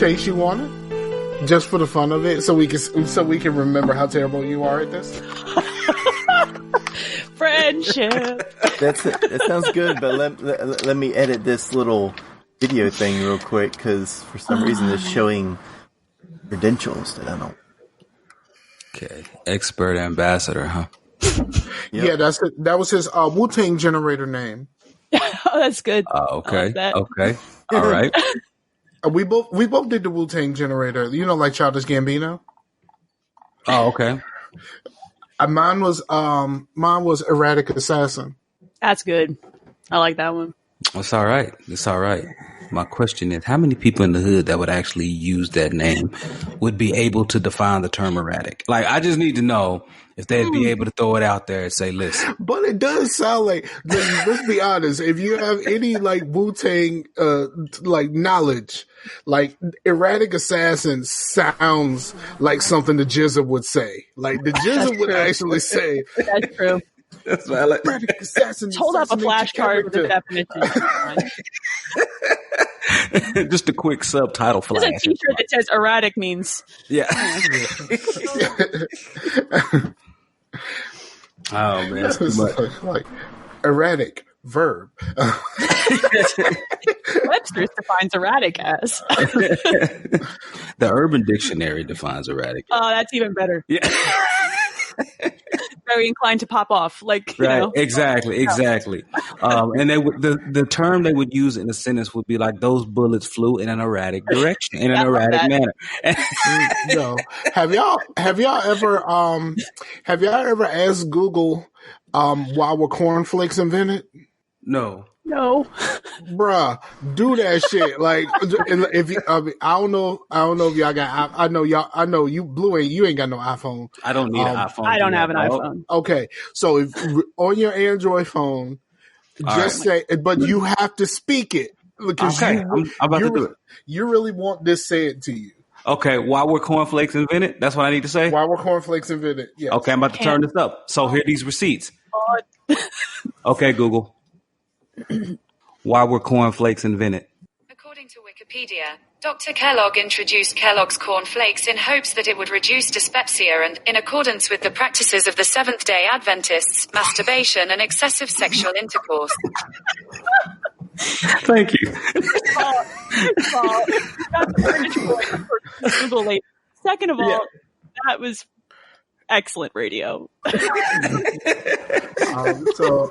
chase you on it, just for the fun of it, so we can remember how terrible you are at this? Friendship. That sounds good, but let me edit this little video thing real quick, because for some reason it's showing credentials that I don't. Okay, expert ambassador, huh? Yep. Yeah, that was his Wu-Tang generator name. Oh, that's good. Okay. Like that. Okay. All right. We both did the Wu-Tang generator. You know, like Childish Gambino. Oh, okay. Mine was Erratic Assassin. That's good. I like that one. It's all right. It's all right. My question is, how many people in the hood that would actually use that name would be able to define the term erratic? Like, I just need to know if they'd be able to throw it out there and say, listen. But it does sound like, let's be honest, if you have any like Wu-Tang like knowledge, like Erratic Assassin sounds like something the Jizza would say. Like the Jizza would actually say. That's true. That's valid. Erratic Assassin. Hold up a flashcard with the definition. Just a quick subtitle flash. There's a t-shirt that says erratic means. Yeah. Oh man, that's too much. Like erratic verb. Webster's defines erratic as. The Urban Dictionary defines erratic. Oh, that's even better. Yeah. Very inclined to pop off, like you know. Exactly. And they would the term they would use in a sentence would be like, those bullets flew in an erratic direction, in an erratic manner. Yo, have y'all ever asked Google why were cornflakes invented? No. Bruh, do that shit. Like, if you, I don't know if y'all got. I know you, Blue, you ain't got no iPhone. I don't need an iPhone. I don't have an iPhone. Okay, so if on your Android phone, just say, but you have to speak it because I'm about to do it. You really want this said to you. Okay, why were cornflakes invented? That's what I need to say. Why were cornflakes invented? Yes. Okay, I'm about to turn this up. So here are these receipts. Okay, Google. Why were cornflakes invented? According to Wikipedia, Dr. Kellogg introduced Kellogg's cornflakes in hopes that it would reduce dyspepsia and, in accordance with the practices of the Seventh-day Adventists, masturbation and excessive sexual intercourse. Thank you. Google later. Second of all, that was excellent radio. So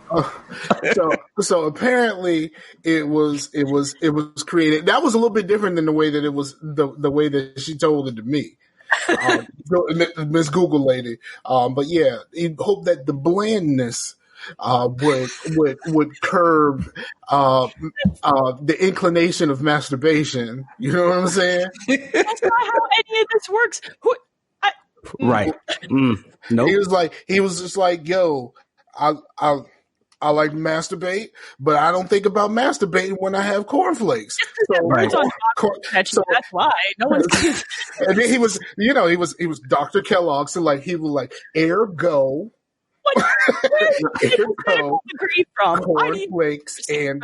apparently it was created. That was a little bit different than the way that it was the way that she told it to me, Miss Google lady. But yeah, you hope that the blandness would curb the inclination of masturbation. You know what I'm saying? That's not how any of this works. Right. Nope. He was just like, yo, I like to masturbate, but I don't think about masturbating when I have cornflakes. So, right. That's why no one's. And then he was Dr. Kellogg, so like he was like, ergo. Ergo, degree from cornflakes and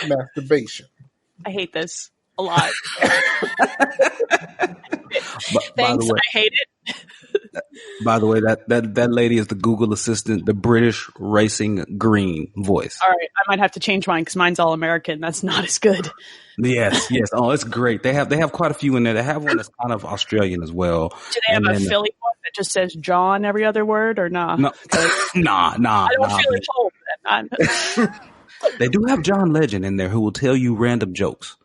masturbation. I hate this a lot. Thanks, I hate it. By the way, that lady is the Google Assistant, the British Racing Green voice. All right, I might have to change mine because mine's all American. That's not as good. Yes. Oh, it's great. They have quite a few in there. They have one that's kind of Australian as well. Do they have a Philly one that just says John every other word, or nah? No, nah. I don't feel at home. They do have John Legend in there who will tell you random jokes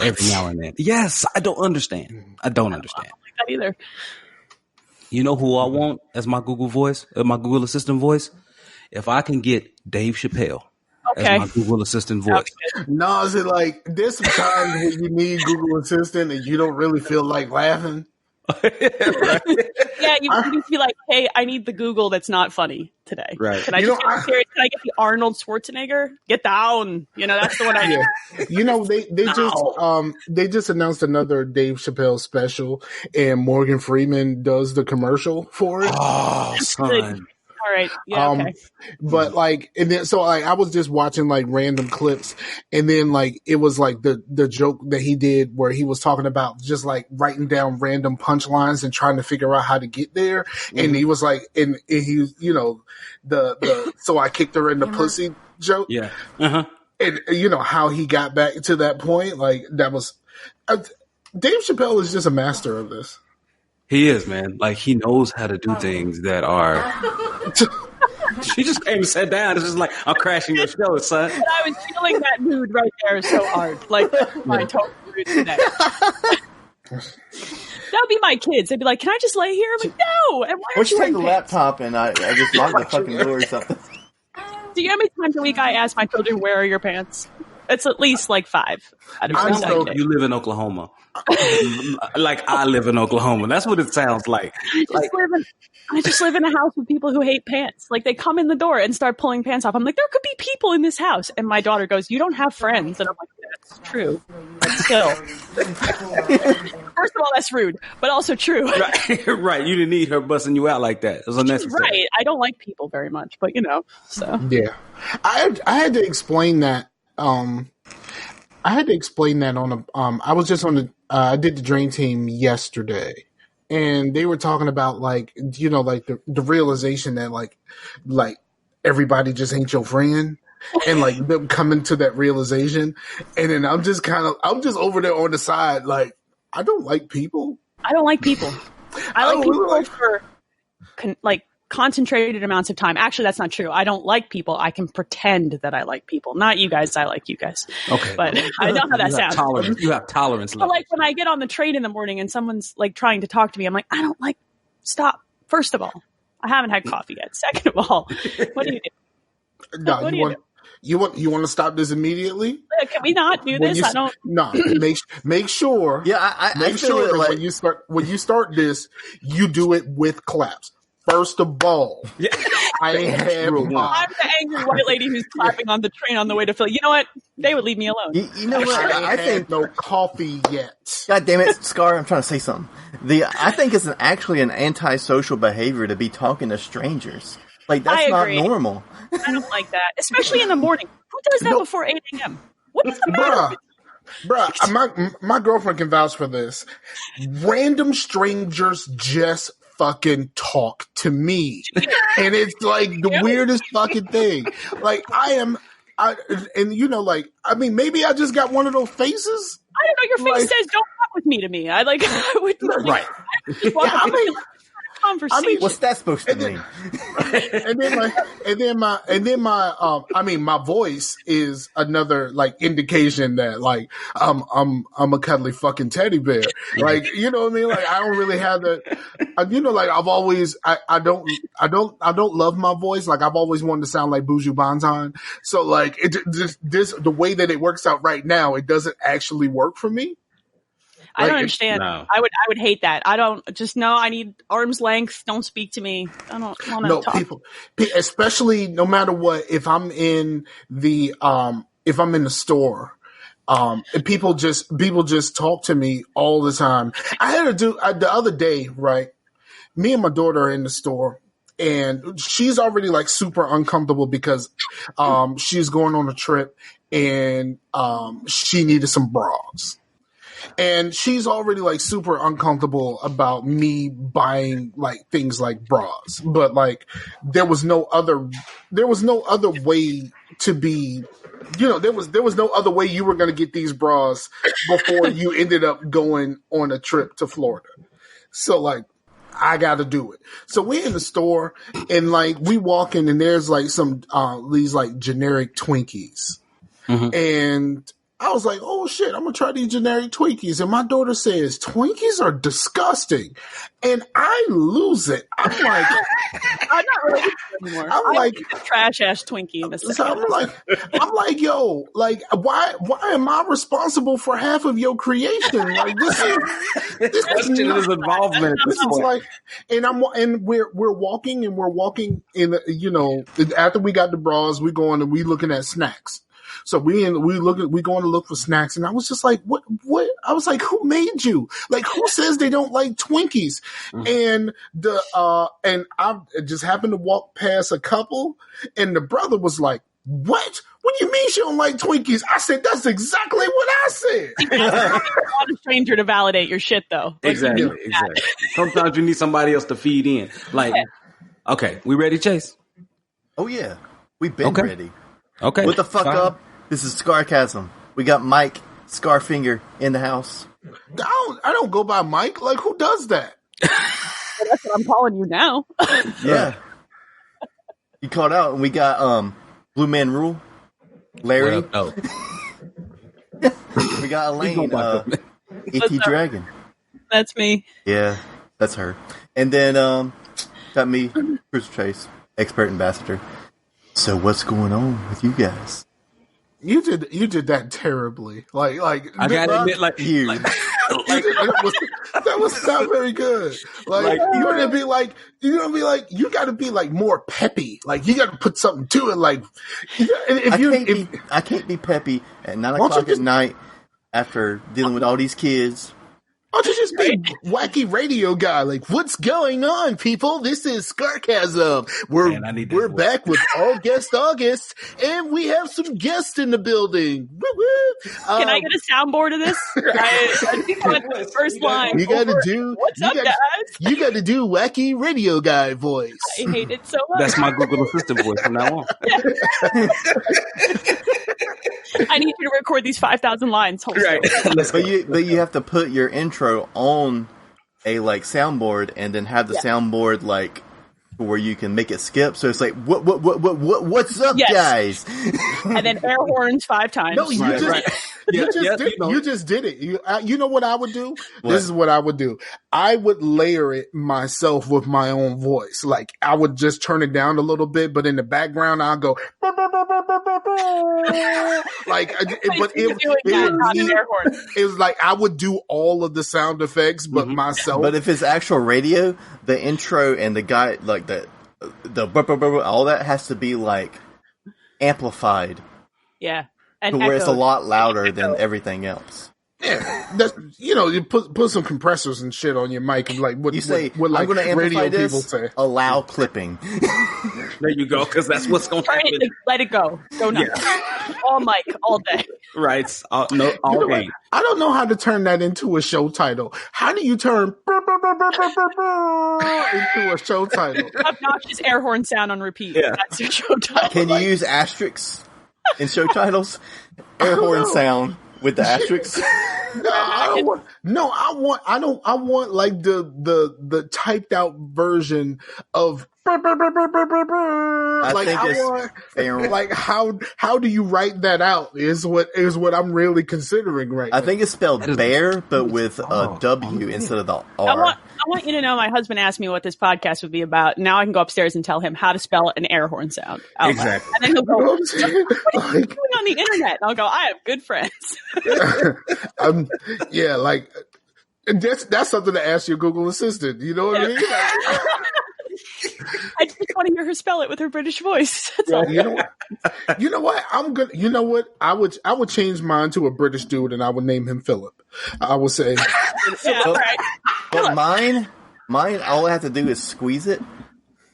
every now and then. Yes, I don't understand. I don't understand. I don't like that either. You know who I want as my Google voice, my Google Assistant voice? If I can get Dave Chappelle as my Google Assistant voice. No, is it like there's some times when you need Google Assistant and you don't really feel like laughing? Right. Yeah, you can be like, hey, I need the Google that's not funny today. Right. Can I get the Arnold Schwarzenegger? Get down. You know, that's the one I need. You know, they just announced another Dave Chappelle special, and Morgan Freeman does the commercial for it. Oh, son. All right. Yeah. Okay. But like, and then so like I was just watching like random clips, and then like it was like the joke that he did where he was talking about just like writing down random punchlines and trying to figure out how to get there, and he was like, and he, you know, the so I kicked her in the pussy joke, Yeah. and you know how he got back to that point, like that was. Dave Chappelle is just a master of this. He is, man. Like, he knows how to do things that are. She just came and sat down. It's just like, I'm crashing your show, son. But I was feeling that mood right there so hard. Like, my total mood today. That would be my kids. They'd be like, "Can I just lay here?" I'm like, "No." And why Or she you take the wearing pants? laptop and I just lock the fucking door or something. Do you know how many times a week I ask my children, "Where are your pants?" It's at least like 5 out of I 6 don't know I if you live in Oklahoma. Like I live in Oklahoma. That's what it sounds like. I just live in a house with people who hate pants. Like, they come in the door and start pulling pants off. I'm like, there could be people in this house. And my daughter goes, "You don't have friends." And I'm like, that's true. But still. First of all, that's rude, but also true. Right, right. You didn't need her busting you out like that. It was unnecessary. Right. I don't like people very much, but you know, so. Yeah. I had to explain that. I had to explain that on a. I was just on the. I did the Dream Team yesterday, and they were talking about like, you know, like the realization that like everybody just ain't your friend, and like them coming to that realization, and then I'm just over there on the side like, I don't like people. I don't like people. I like people really for concentrated amounts of time. Actually, that's not true. I don't like people. I can pretend that I like people. Not you guys. I like you guys. Okay. But I know how that sounds. Tolerance. You have tolerance But levels. like when I get on the train in the morning and someone's like trying to talk to me, I'm like, I don't like, stop. First of all, I haven't had coffee yet. Second of all, what do you do? No, What do you want to stop this immediately? Can we not do this? I don't. No, make sure. Yeah, I make feel sure it, that like, when you start this, you do it with claps. First of all, I have I'm the angry white lady who's clapping on the train on the way to Philly. You know what? They would leave me alone. you know what? I think no coffee yet. God damn it, Scar! I'm trying to say something. I think it's actually an antisocial behavior to be talking to strangers. Like, that's not normal. I don't like that, especially in the morning. Who does that before 8 a.m.? What is the matter? Bruh, my girlfriend can vouch for this. Random strangers just fucking talk to me, and it's like the weirdest fucking thing. Like and you know, like, I mean, maybe I just got one of those faces. I don't know. Your face says, "Don't talk with me." To me, I would right. I mean, conversation. I mean, what's that supposed to mean? My voice is another like indication that like I'm a cuddly fucking teddy bear. Like, you know what I mean? Like, I don't really have that. You know, like I've always I don't love my voice. Like, I've always wanted to sound like Buju Banton. So like the way that it works out right now, it doesn't actually work for me. I don't understand. No. I would hate that. I don't just know. I need arm's length. Don't speak to me. I don't want to talk. People, especially no matter what, if I'm in the store, and people just talk to me all the time. I had to do the other day, right? Me and my daughter are in the store, and she's already like super uncomfortable because she's going on a trip, and she needed some bras. And she's already like super uncomfortable about me buying like things like bras, but like there was no other way to be, you know, there was no other way you were going to get these bras before you ended up going on a trip to Florida. So like, I got to do it. So we're in the store, and like we walk in, and there's like some these like generic Twinkies, and I was like, oh shit, I'm gonna try these generic Twinkies. And my daughter says, Twinkies are disgusting. And I lose it. I'm like, I'm not really anymore. I'm like trash ass Twinkie in a second. So I'm like, yo, like, why am I responsible for half of your creation? Like, this is his involvement at this point. like, and we're walking in, you know, after we got the bras, we going and we looking at snacks. So we going to look for snacks, and I was just like, what? I was like, who made you? Like, who says they don't like Twinkies? And and I just happened to walk past a couple, and the brother was like, what? What do you mean she don't like Twinkies? I said, that's exactly what I said. You want a stranger to validate your shit, though. Exactly. Sometimes you need somebody else to feed in. Like, okay, we ready, Chase? Oh yeah, we've been ready. Okay. What the fuck up? This is Scarcasm. We got Mike Scarfinger in the house. I don't go by Mike. Like, who does that? Well, that's what I'm calling you now. Yeah. You called out, and we got Blue Man Rule, Larry. We got Elaine, E.T. Dragon. That's me. Yeah, that's her. And then got me, Bruce Chase, expert ambassador. So what's going on with you guys? You did that terribly. Like I gotta admit, like you. That was not very good. Like you're gonna be like, you gotta be like more peppy. Like you gotta put something to it. Like I can't be peppy at 9 o'clock at night after dealing with all these kids. Why don't you just be wacky radio guy? Like, what's going on, people? This is Scarcasm. We're back with All Guest August, and we have some guests in the building. Woo-woo. Can I get a soundboard of this? I think like the first line. You gotta do. What's up, guys? You gotta do wacky radio guy voice. I hate it so much. that's my Google Assistant voice from now on. I need you to record these 5,000 lines. Right. But you have to put your intro on a soundboard, and then have the soundboard where you can make it skip. So it's like what's up, guys? And then air horns 5 times. No, you just did it. You know what I would do? What? This is what I would do. I would layer it myself with my own voice. Like I would just turn it down a little bit, but in the background I'll go like. But it was like I would do all of the sound effects, but myself. But if it's actual radio, the intro and the guy the all that has to be amplified. Yeah. To where it's a lot louder than everything else. Yeah, that's you put some compressors and shit on your mic and what you say. What I'm going to amplify radio this. People say. Allow clipping. There you go, because that's what's going to happen. Let it go. Go nuts. Yeah. All mic, all day. Right. All day. I don't know how to turn that into a show title. How do you turn into a show title? Obnoxious air horn sound on repeat. Yeah. That's your show title. Can you use asterisks in show titles? Air horn sound with the asterisks. I want like the typed out version of how do you write that out is what I'm really considering right now. I think it's spelled bear, but with a W instead of the R. I want you to know my husband asked me what this podcast would be about. Now I can go upstairs and tell him how to spell an air horn sound. Exactly. And then he'll go, what are you doing on the internet? And I'll go, I have good friends. That's something to ask your Google Assistant. You know what I mean? I just want to hear her spell it with her British voice. That's all. You know what? I'm good. You know what? I would change mine to a British dude, and I would name him Philip. I would say. Right. But mine, all I have to do is squeeze it.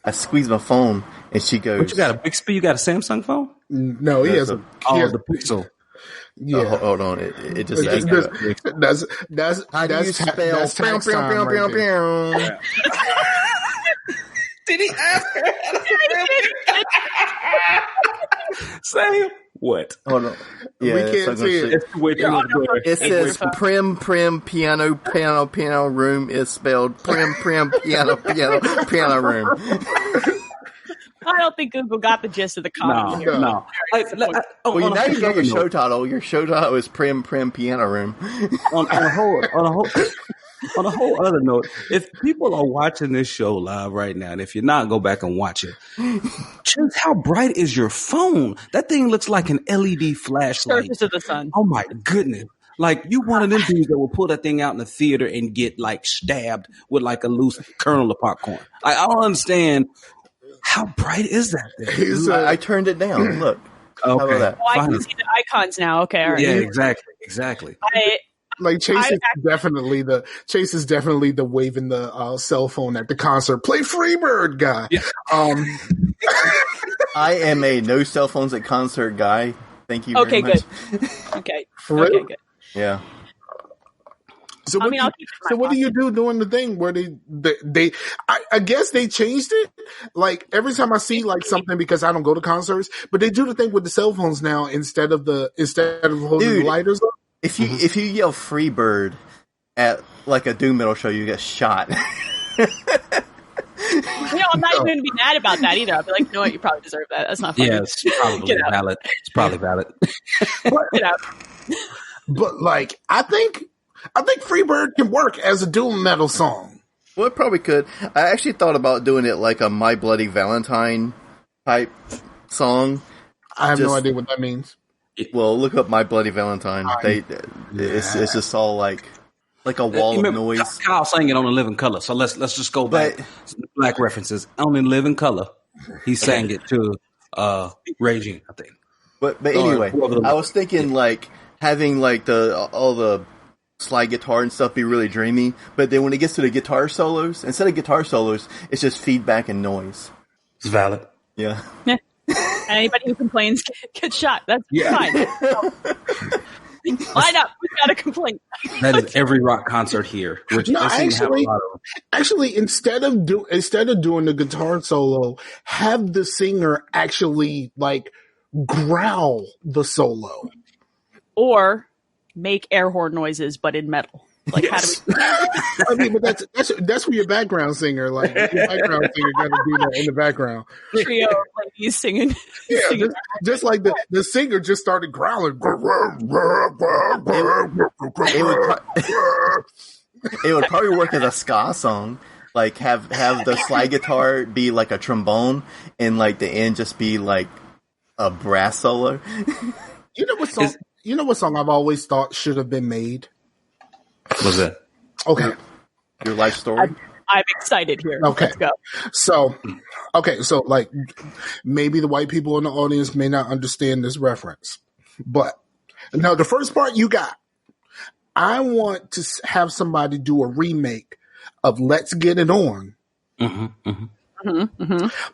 I squeeze my phone, and she goes. But you got a Bixby? You got a Samsung phone? No, he has the Pixel. Yeah, hold on. It just that's how do you spell? Did he ask her? Say what? Hold on. Yeah, we can't see it. It says prim piano room is spelled prim piano room. I don't think Google got the gist of the comedy. No. Well, now you got your show title. Your show title is prim piano room. On a whole other note, if people are watching this show live right now, and if you're not, go back and watch it. Just how bright is your phone? That thing looks like an LED flashlight. Surface of the sun. Oh my goodness. Like you one of them dudes that will pull that thing out in the theater and get stabbed with a loose kernel of popcorn. I don't understand. How bright is that thing? I turned it down. Look. How about that? Oh, I can see the icons now. Okay, all right. Yeah, exactly. Like Chase is definitely the waving the cell phone at the concert. Play Freebird guy. Yeah. I am a no cell phones at concert guy. Thank you very much. Good. Okay. For real? Okay, good. Yeah. So what do you do during the thing where I guess they changed it? Like every time I see like something, because I don't go to concerts, but they do the thing with the cell phones now instead of holding the lighters up. If you yell Freebird at like a doom metal show, you get shot. I'm not even going to be mad about that either. I'll be like, you know what, you probably deserve that. That's not funny. Yeah, it's probably valid. It's probably valid. Get out. But like, I think Freebird can work as a doom metal song. Well, it probably could. I actually thought about doing it like a My Bloody Valentine type song. I have no idea what that means. Well, look up My Bloody Valentine. It's just all like a wall of noise. Kyle sang it on In Living Color, so let's just go back. Black references on In Living Color. He sang it to Raging, I think. But anyway, I was thinking like having like all the slide guitar and stuff be really dreamy, but then when it gets to the guitar solos, instead of guitar solos, it's just feedback and noise. It's valid. Yeah. Anybody who complains gets shot. That's fine. Line up. We've got a complaint. That is every rock concert here. Which actually, instead of doing the guitar solo, have the singer actually like growl the solo, or make air horn noises, but in metal. Like, yes. How do we? I mean, but that's for your background singer. Like your background singer got to do that in the background. Trio of ladies singing. Yeah, just like the singer just started growling. It would probably work as a ska song. Like have the slide guitar be like a trombone, and like the end just be like a brass solo. You know what song I've always thought should have been made? What's that? Okay. Your life story? I'm excited here. Okay. Let's go. So like maybe the white people in the audience may not understand this reference, but now the first part you got, I want to have somebody do a remake of Let's Get It On,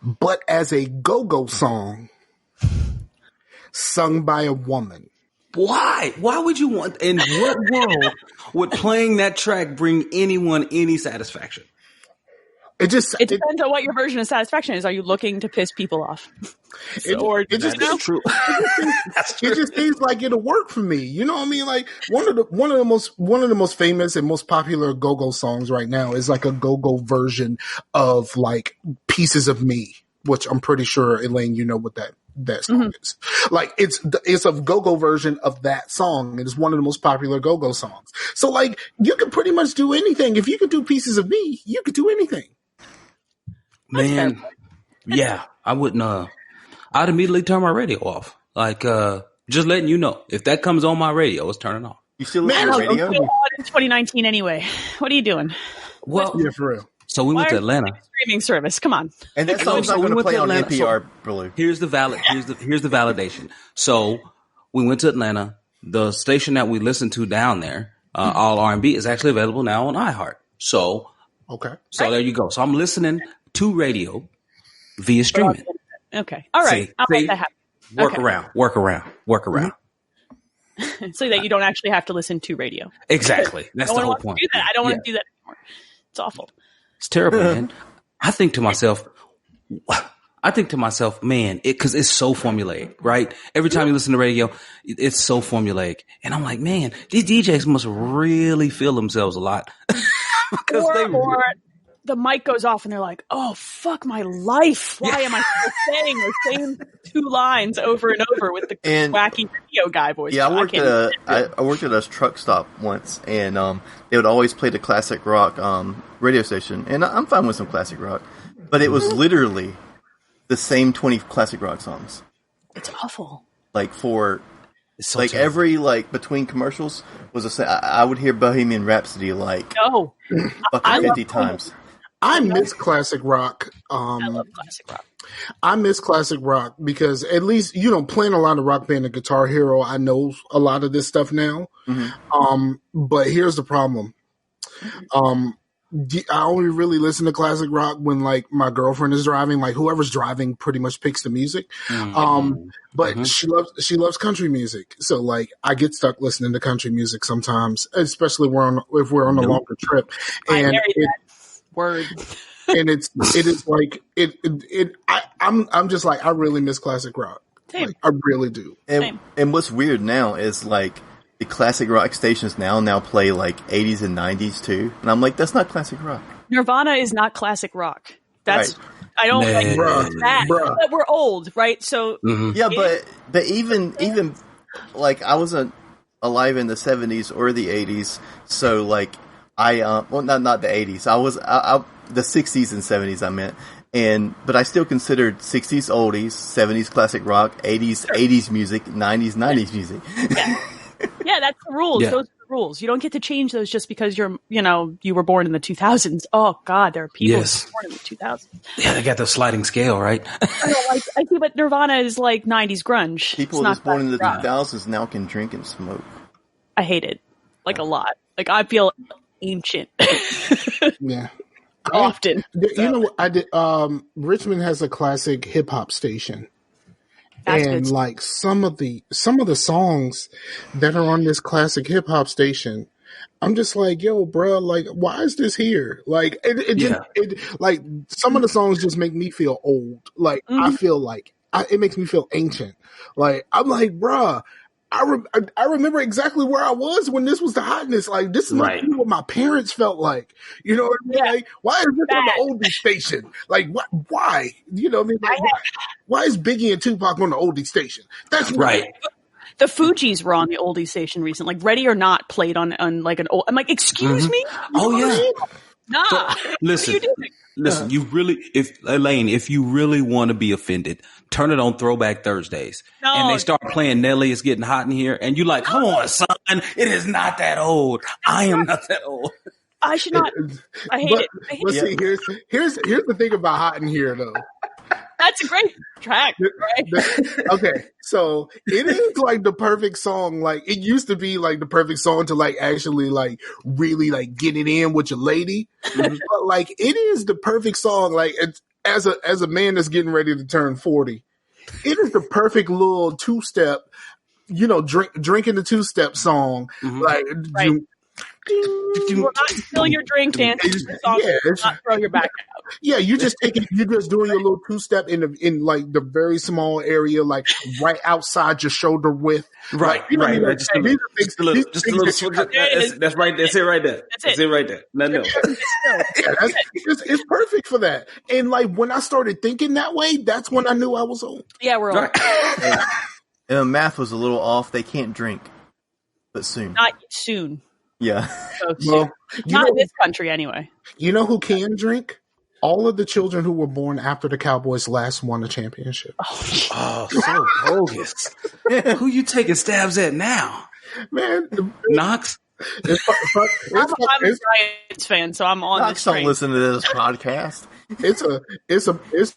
but as a go-go song sung by a woman. Why? Why would you want? In what world would playing that track bring anyone any satisfaction? It depends on what your version of satisfaction is. Are you looking to piss people off? That's true. It just seems like it'll work for me. You know what I mean? Like one of the most famous and most popular go-go songs right now is like a go-go version of like Pieces of Me, which I'm pretty sure, Elaine, you know what that song is. Like it's a go-go version of that song. It is one of the most popular go-go songs. So like you can pretty much do anything. If you could do Pieces of Me, you could do anything. Man, yeah, I wouldn't. I'd immediately turn my radio off. Like, just letting you know, if that comes on my radio, it's turning off. You still listen to radio? In 2019 anyway. What are you doing? Well, yeah, for real. So we went to Atlanta. Streaming service. Come on. And that song's not going to play on NPR, Blue. Here's the validation. So we went to Atlanta. The station that we listened to down there, All R&B, is actually available now on iHeart. So there you go. So I'm listening to radio via streaming. Okay. All right. I'll let that happen. Work around. So that you don't actually have to listen to radio. Exactly. That's the whole point. I don't want to do that anymore. It's awful. It's terrible, man. I think to myself, man, because it's so formulaic, right? Every time you listen to radio, it's so formulaic. And I'm like, man, these DJs must really feel themselves a lot. Or the mic goes off and they're like, oh, fuck my life. Why am I still saying the same two lines over and over with the wacky radio guy voice? Yeah, I worked at a truck stop once, and they would always play the classic rock radio station. And I'm fine with some classic rock, but it was literally the same 20 classic rock songs. It's awful. Like every between commercials was I would hear Bohemian Rhapsody fucking 50 times. I miss classic rock. I love classic rock. I miss classic rock because at least, playing a lot of Rock Band and Guitar Hero, I know a lot of this stuff now. But here's the problem. I only really listen to classic rock when like my girlfriend is driving. Like whoever's driving pretty much picks the music. But she loves country music. So like I get stuck listening to country music sometimes, especially if we're on a longer trip. And I married that word. And it is like I'm just like I really miss classic rock. Same. Like, I really do. And what's weird now is like the classic rock stations now play like 80s and 90s too, and I'm like, that's not classic rock. Nirvana is not classic rock. That's right. I don't like that. But we're old, right? So yeah, but even like I wasn't alive in the 70s or the 80s, so like not the 80s. I was the 60s and 70s I meant. But I still considered 60s oldies, 70s classic rock, 80s music, 90s music. Yeah, that's the rules. Yeah. Those are the rules. You don't get to change those just because you were born in the 2000s. Oh God, there are people born in the 2000s. Yeah, they got the sliding scale, right? I see, but Nirvana is like 90s grunge. People that's born in the 2000s now can drink and smoke. I hate it, like a lot. Like I feel ancient. Yeah. Often. I did. Richmond has a classic hip hop station. And like some of the songs that are on this classic hip hop station, I'm just like, yo, bro, like, why is this here? Like, like some of the songs just make me feel old. Like, I feel like it makes me feel ancient. Like, I'm like, bruh, I remember exactly where I was when this was the hotness. Like, this is like what my parents felt like. You know what I mean? Yeah. Like, why is this on the oldie station? Like, why? You know what I mean? Like, why is Biggie and Tupac on the oldie station? That's right. The Fugees were on the oldie station recently. Like, Ready or Not played on like an old. I'm like, excuse me? Oh yeah. Nah. So, listen. You really, if you really want to be offended, turn it on Throwback Thursdays, and they start playing "Nelly It's Getting Hot in Here," and you like, come on, son, it is not that old. I am not that old. I should not. I hate it. See, here's the thing about "Hot in Here," though. That's a great track, right? Okay, so it is like the perfect song. Like it used to be like the perfect song to like actually like really like get it in with your lady. But like it is the perfect song. Like it's, as a man that's getting ready to turn 40, it is the perfect little 2-step. Drinking the 2-step song. Like. You will not spill your drink, dance the song. Not throw your back out. Yeah, you just take it. You're just doing your little 2-step in like the very small area, like right outside your shoulder width. Right, like, right. Just a little. That's right. That's it right there. That's it right there. No. It's perfect for that. And like when I started thinking that way, that's when I knew I was old. Yeah, we're old. And math was a little off. They can't drink, but soon. Not soon. Yeah. Well, not in this country anyway. You know who can drink? All of the children who were born after the Cowboys last won a championship. Oh, so bogus. Who you taking stabs at now? Man. Knox? I'm a Giants fan, so I'm on this train. Don't listen to this podcast. It's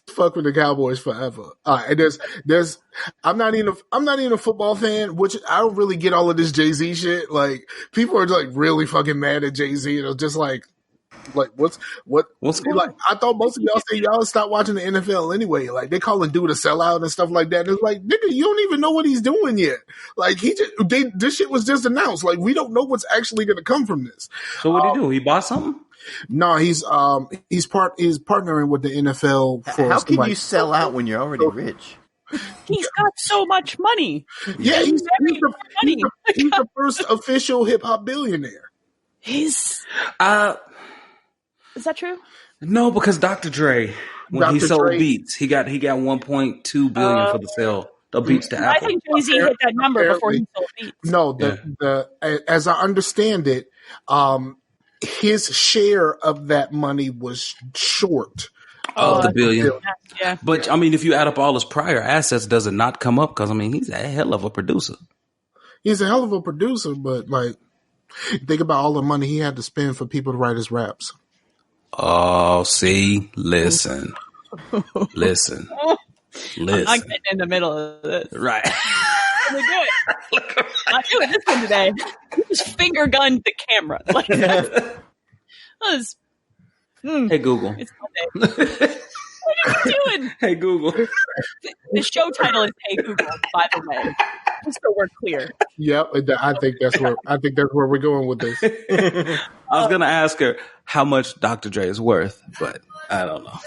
fuck with the Cowboys forever. And there's I'm not even a football fan, which I don't really get all of this Jay-Z shit. Like people are like really fucking mad at Jay-Z, and it's just like what's going like on? I thought most of y'all say y'all stop watching the NFL anyway. Like they calling dude a sellout and stuff like that. And it's like, nigga, you don't even know what he's doing yet. Like this shit was just announced. Like we don't know what's actually gonna come from this. So what did he do? He bought something? No, he's partnering with the NFL. How can you sell out when you're already rich? He's got so much money. Yeah, he's the first official hip hop billionaire. Is that true? No, because Dr. Dre, when he sold Beats, he got 1.2 billion for the sale of Beats to Apple. I think Jay-Z hit that number before he sold Beats. No, as I understand it, his share of that money was short of the billion. Yeah. But I mean, if you add up all his prior assets, does it not come up? Because I mean, he's a hell of a producer. He's a hell of a producer, but like, think about all the money he had to spend for people to write his raps. Oh, see, listen. I'm not getting in the middle of this. Right. I'm gonna do it. I'm doing this one today. Just finger gunned the camera. Like that was. Hey, Google. It's Monday. What are you doing? Hey, Google. The show title is "Hey Google." By the way, just so we're clear. Yep, I think that's where we're going with this. I was gonna ask her how much Dr. Dre is worth, but I don't know.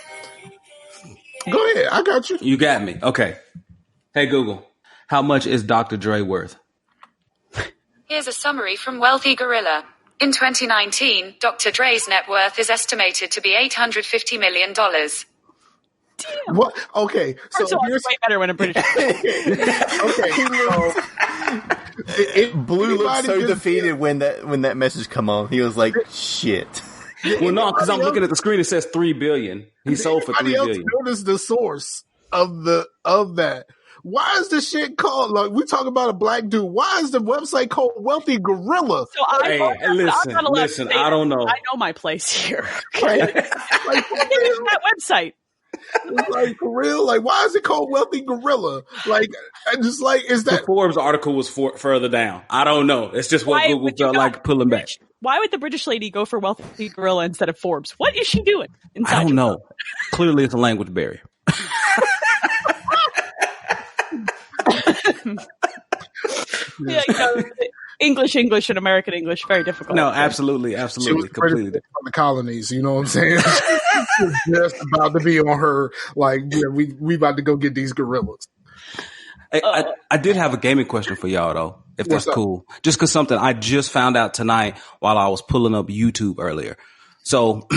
Go ahead, I got you. You got me. Okay. Hey, Google. How much is Dr. Dre worth? Here's a summary from Wealthy Gorilla. In 2019, Dr. Dre's net worth is estimated to be $850 million. Damn. What? Okay, so First of all, it's way better when a British. Blue looked so defeated when that message come on. He was like, "Shit." Well, no, because I'm looking at the screen. It says $3 billion. He sold for $3 billion. Notice the source of that. Why is this shit called? Like, we talk about a black dude. Why is the website called Wealthy Gorilla? So listen. I don't know. I know my place here. Okay. Like, that website. Like, for real? Like, why is it called Wealthy Gorilla? Like, I just like, is that the Forbes article was further down? I don't know. It's just what Google felt like pulling back. Why would the British lady go for Wealthy Gorilla instead of Forbes? What is she doing? I don't know. Clearly, it's a language barrier. Yeah, English, and American English, very difficult. No, absolutely, she was completely from the colonies? You know what I'm saying? She was just about to be on her. Like, yeah, we about to go get these gorillas. I did have a gaming question for y'all though, if that's cool. Just because something I just found out tonight while I was pulling up YouTube earlier. So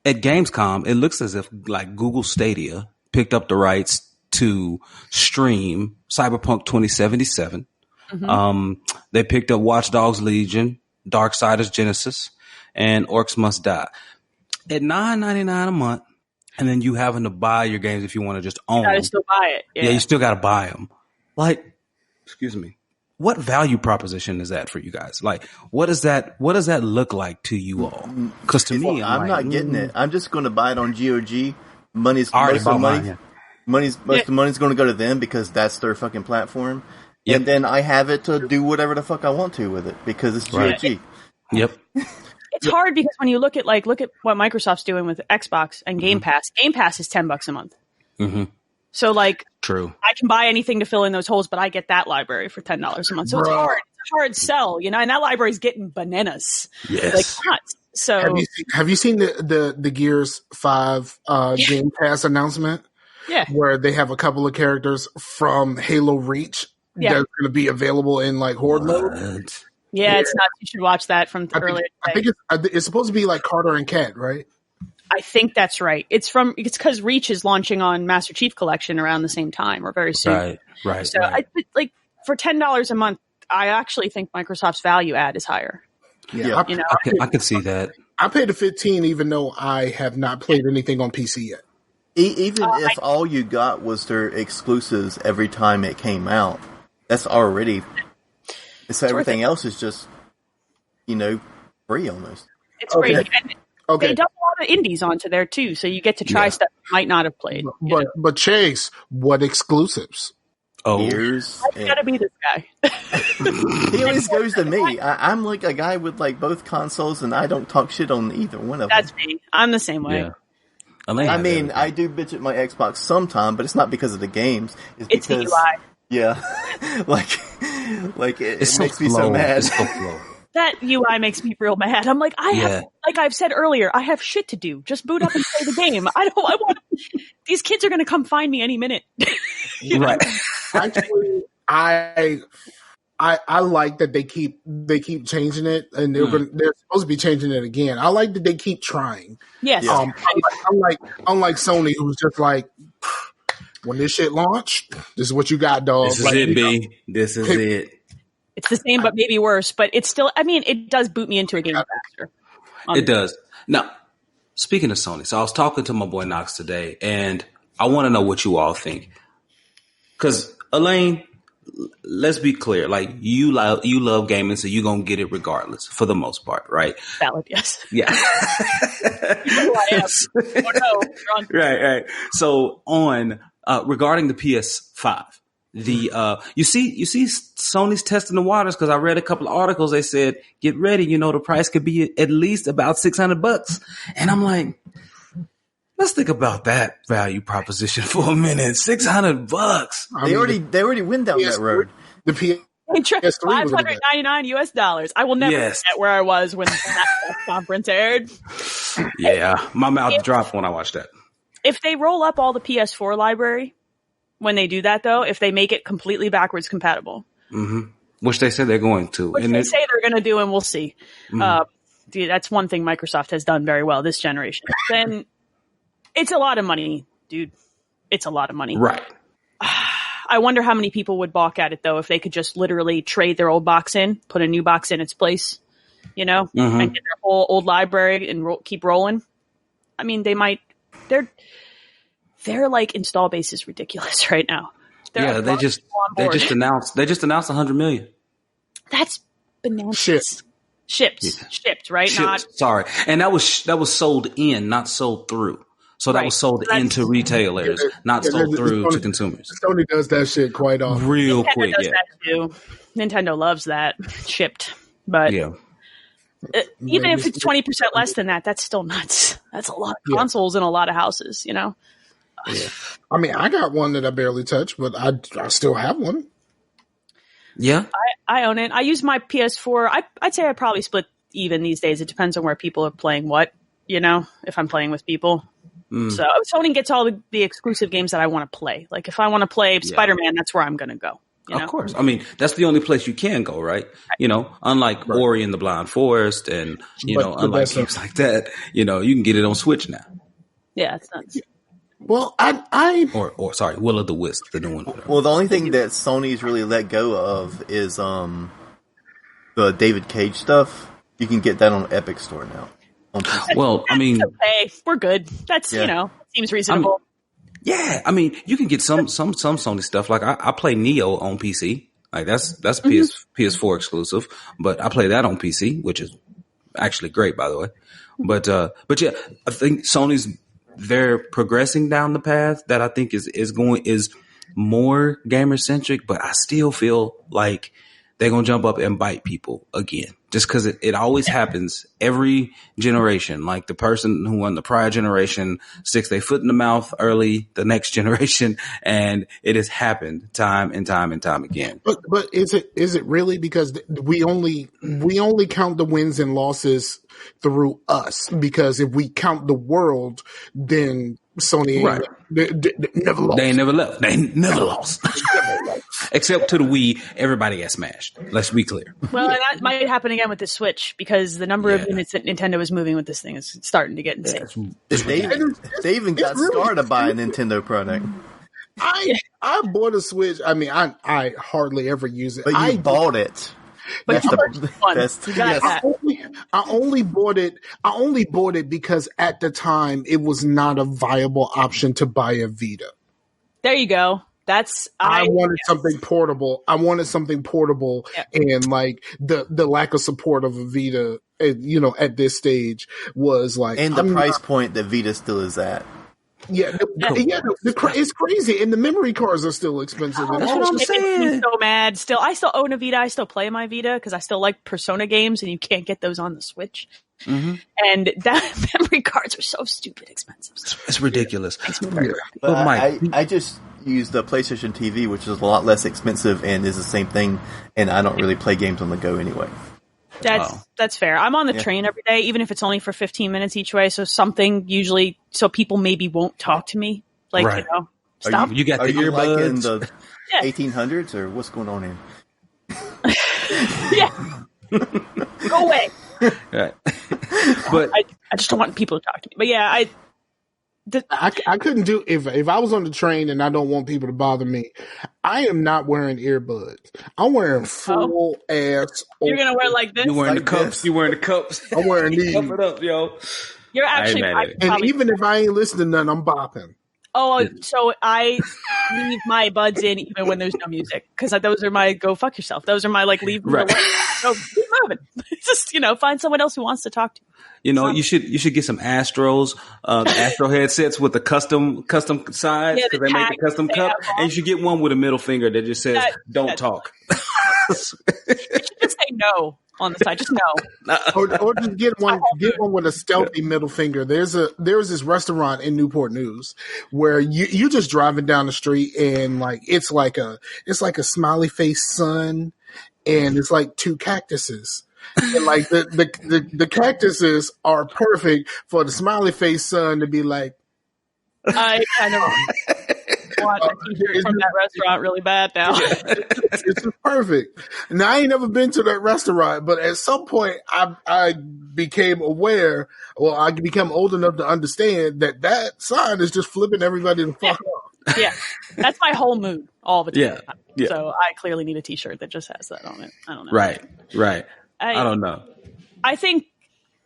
at Gamescom, it looks as if like Google Stadia picked up the rights to stream Cyberpunk 2077. Mm-hmm. They picked up Watch Dogs Legion, Darksiders Genesis, and Orcs Must Die at $9.99 a month. And then you having to buy your games if you want to just own them. You gotta still buy it. Yeah, you still got to buy them. Like, excuse me, what value proposition is that for you guys? Like, what does that look like to you all? Because to me, I'm not getting it. I'm just going to buy it on GOG. Most of the money's going to go to them because that's their fucking platform. Yep. And then I have it to do whatever the fuck I want to with it because it's GOG. Right. Yep. It's hard because when you look at what Microsoft's doing with Xbox and Game Pass. Game Pass is $10 a month. Mm-hmm. So true. I can buy anything to fill in those holes, but I get that library for $10 a month. So it's hard. It's a hard sell, and that library's getting bananas. Yes. Like nuts. So have you seen the Gears 5 Game Pass announcement? Yeah. Where they have a couple of characters from Halo Reach that's going to be available in like Horde mode. Yeah, it's nuts. You should watch that from earlier today. I think it's supposed to be like Carter and Cat, right? I think that's right. It's because Reach is launching on Master Chief Collection around the same time or very soon. Right. So for $10 a month, I actually think Microsoft's value add is higher. Yeah, I could see that. I paid the $15 even though I have not played anything on PC yet. Even if all you got was their exclusives every time it came out, that's already. So everything else is just, free almost. It's free. And they dump a lot of indies onto there too, so you get to try stuff you might not have played. But Chase, what exclusives? Ears. I've got to be this guy. He always goes to me. I'm like a guy with like both consoles, and I don't talk shit on either one of them. That's me. I'm the same way. Yeah. I mean, I do bitch at my Xbox sometime, but it's not because of the games. It's because the UI. Yeah, it so makes me so mad. It's so slow. That UI makes me real mad. I'm like, like I've said earlier, I have shit to do. Just boot up and play the game. I want. These kids are going to come find me any minute. Right. Actually, I like that they keep changing it, and they're supposed to be changing it again. I like that they keep trying. Yes. Unlike Sony, who's just like, when this shit launched, this is what you got, dog. This is it, B. This is it. It's the same, but maybe worse. But it's still, it does boot me into a game faster. It does. Now, speaking of Sony, so I was talking to my boy Knox today, and I want to know what you all think. Because, Elaine, let's be clear. Like you love gaming, so you're gonna get it regardless for the most part, right? Valid, yes. Yeah. Who I am. Oh, no, wrong. Right. So on regarding the PS5, you see Sony's testing the waters because I read a couple of articles. They said, get ready, the price could be at least about $600, and I'm like, let's think about that value proposition for a minute. $600. They already went down that road. The PS3 $599 US. I will never forget where I was when that conference aired. Yeah, my mouth dropped when I watched that. If they roll up all the PS4 library, when they do that though, if they make it completely backwards compatible, which they said they're going to, which they say they're going to do, and we'll see. That's one thing Microsoft has done very well this generation. Then it's a lot of money, dude. It's a lot of money, right? I wonder how many people would balk at it though if they could just literally trade their old box in, put a new box in its place, and get their whole old library and keep rolling. I mean, they might. Their like install base is ridiculous right now. They just announced $100 million. That's bananas. Shipped, right? Sorry, and that was sold in, not sold through. So that was sold into retailers, not sold through to consumers. Sony does that shit quite often. Real Nintendo quick, does that too. Nintendo loves that shipped, but even if it's 20% less than that, that's still nuts. That's a lot of consoles in a lot of houses, Yeah. I mean, I got one that I barely touch, but I still have one. Yeah, I own it. I use my PS4. I'd say I probably split even these days. It depends on where people are playing what, if I'm playing with people. So Sony gets all the exclusive games that I want to play. Like if I want to play Spider-Man, that's where I'm going to go. Of course. I mean, that's the only place you can go, right? Unlike Ori and the Blind Forest and, unlike games like that, you can get it on Switch now. Yeah, it's nuts. Well, Or sorry, Will of the Wisp, the new one. Well, the only thing that Sony's really let go of is the David Cage stuff. You can get that on Epic Store now. Well, I mean, okay, we're good. That's seems reasonable. I mean, you can get some Sony stuff. Like I play Neo on PC. Like that's PS4 exclusive, but I play that on PC, which is actually great, by the way. But yeah, I think they're progressing down the path that I think is more gamer centric, but I still feel like they're gonna jump up and bite people again. Just because it always happens every generation. Like the person who won the prior generation sticks their foot in the mouth early the next generation, and it has happened time and time and time again. But is it really? Because we only count the wins and losses through us. Because if we count the world, then Sony never lost. They ain't never left. They ain't never lost. Except to the Wii, everybody got smashed. Let's be clear. Well, and that might happen again with the Switch because the number of units that Nintendo is moving with this thing is starting to get insane. They even got Star to buy a Nintendo product. I bought a Switch. I mean, I hardly ever use it. But I bought it. But I only bought it because at the time it was not a viable option to buy a Vita. There you go. I wanted something portable. And like the lack of support of a Vita, at this stage was like, and the price point that Vita still is at. It's crazy, and the memory cards are still expensive. That's what I'm saying. It makes me so mad. I still own a Vita. I still play my Vita because I still like Persona games, and you can't get those on the Switch. Mm-hmm. And that memory cards are so stupid expensive. It's ridiculous. But Mike, I just use the PlayStation TV, which is a lot less expensive and is the same thing, and I don't really play games on the go anyway. That's fair. I'm on the train every day, even if it's only for 15 minutes each way. So so people maybe won't talk to me. Like, stop. You got the earbuds. Like in the 1800s or what's going on here? Yeah. Go away. Right. But I just don't want people to talk to me. But yeah, I couldn't do if I was on the train and I don't want people to bother me. I am not wearing earbuds. I'm wearing full ass. You're gonna wear like this. You're wearing like the cups. This. You're wearing the cups. I'm wearing these. Cup it up, yo. You're actually. And even if I ain't listening to none, I'm bopping. Oh, so I leave my buds in even when there's no music because those are my go fuck yourself. Those are my like leave me alone. So keep moving. Just find someone else who wants to talk to you. You should get some Astros, Astro headsets with the custom sides because they make the custom cup, and you should get one with a middle finger that just says "Don't talk." You should just say no on the side. Just no, or just get one with a stealthy middle finger. There's this restaurant in Newport News where you just driving down the street and like it's like a smiley face sun and it's like two cactuses. And like the cactuses are perfect for the smiley face son to be like, I kind of want a t-shirt from that restaurant really bad now. It's just perfect. Now I ain't never been to that restaurant, but at some point I became aware, or I became old enough to understand that sign is just flipping everybody the fuck off. Yeah, that's my whole mood all the time. Yeah. So I clearly need a t-shirt that just has that on it. I don't know. Right. I don't know. I think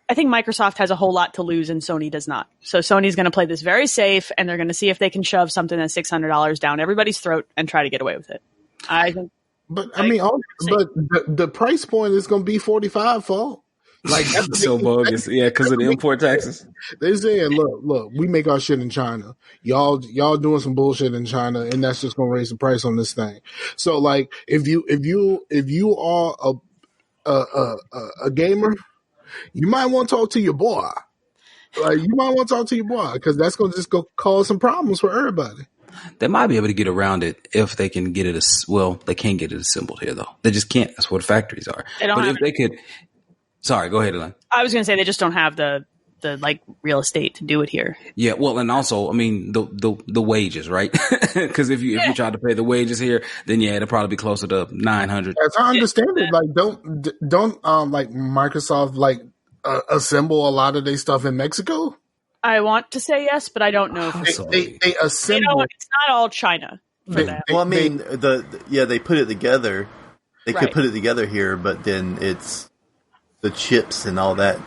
Microsoft has a whole lot to lose and Sony does not. So Sony's going to play this very safe and they're going to see if they can shove something that's $600 down everybody's throat and try to get away with it. I think. But the price point is going to be $45 for. Like that's so bogus, because of the import taxes. They saying, look, we make our shit in China. Y'all doing some bullshit in China, and that's just gonna raise the price on this thing. So, like, if you are a gamer, you might want to talk to your boy. Like, you might want to talk to your boy because that's gonna just go cause some problems for everybody. They might be able to get around it if they can get it. They can't get it assembled here though. They just can't. That's what factories are. But if they could. Sorry, go ahead, Elaine. I was going to say they just don't have the like real estate to do it here. Yeah, well, and also, I mean, the wages, right? Because if you tried to pay the wages here, then it'll probably be closer to $900. As I understand it, like don't like Microsoft like assemble a lot of their stuff in Mexico. I want to say yes, but I don't know. They assemble. It's not all China for that. Well, I mean, they put it together. They could put it together here, but then it's. The chips and all that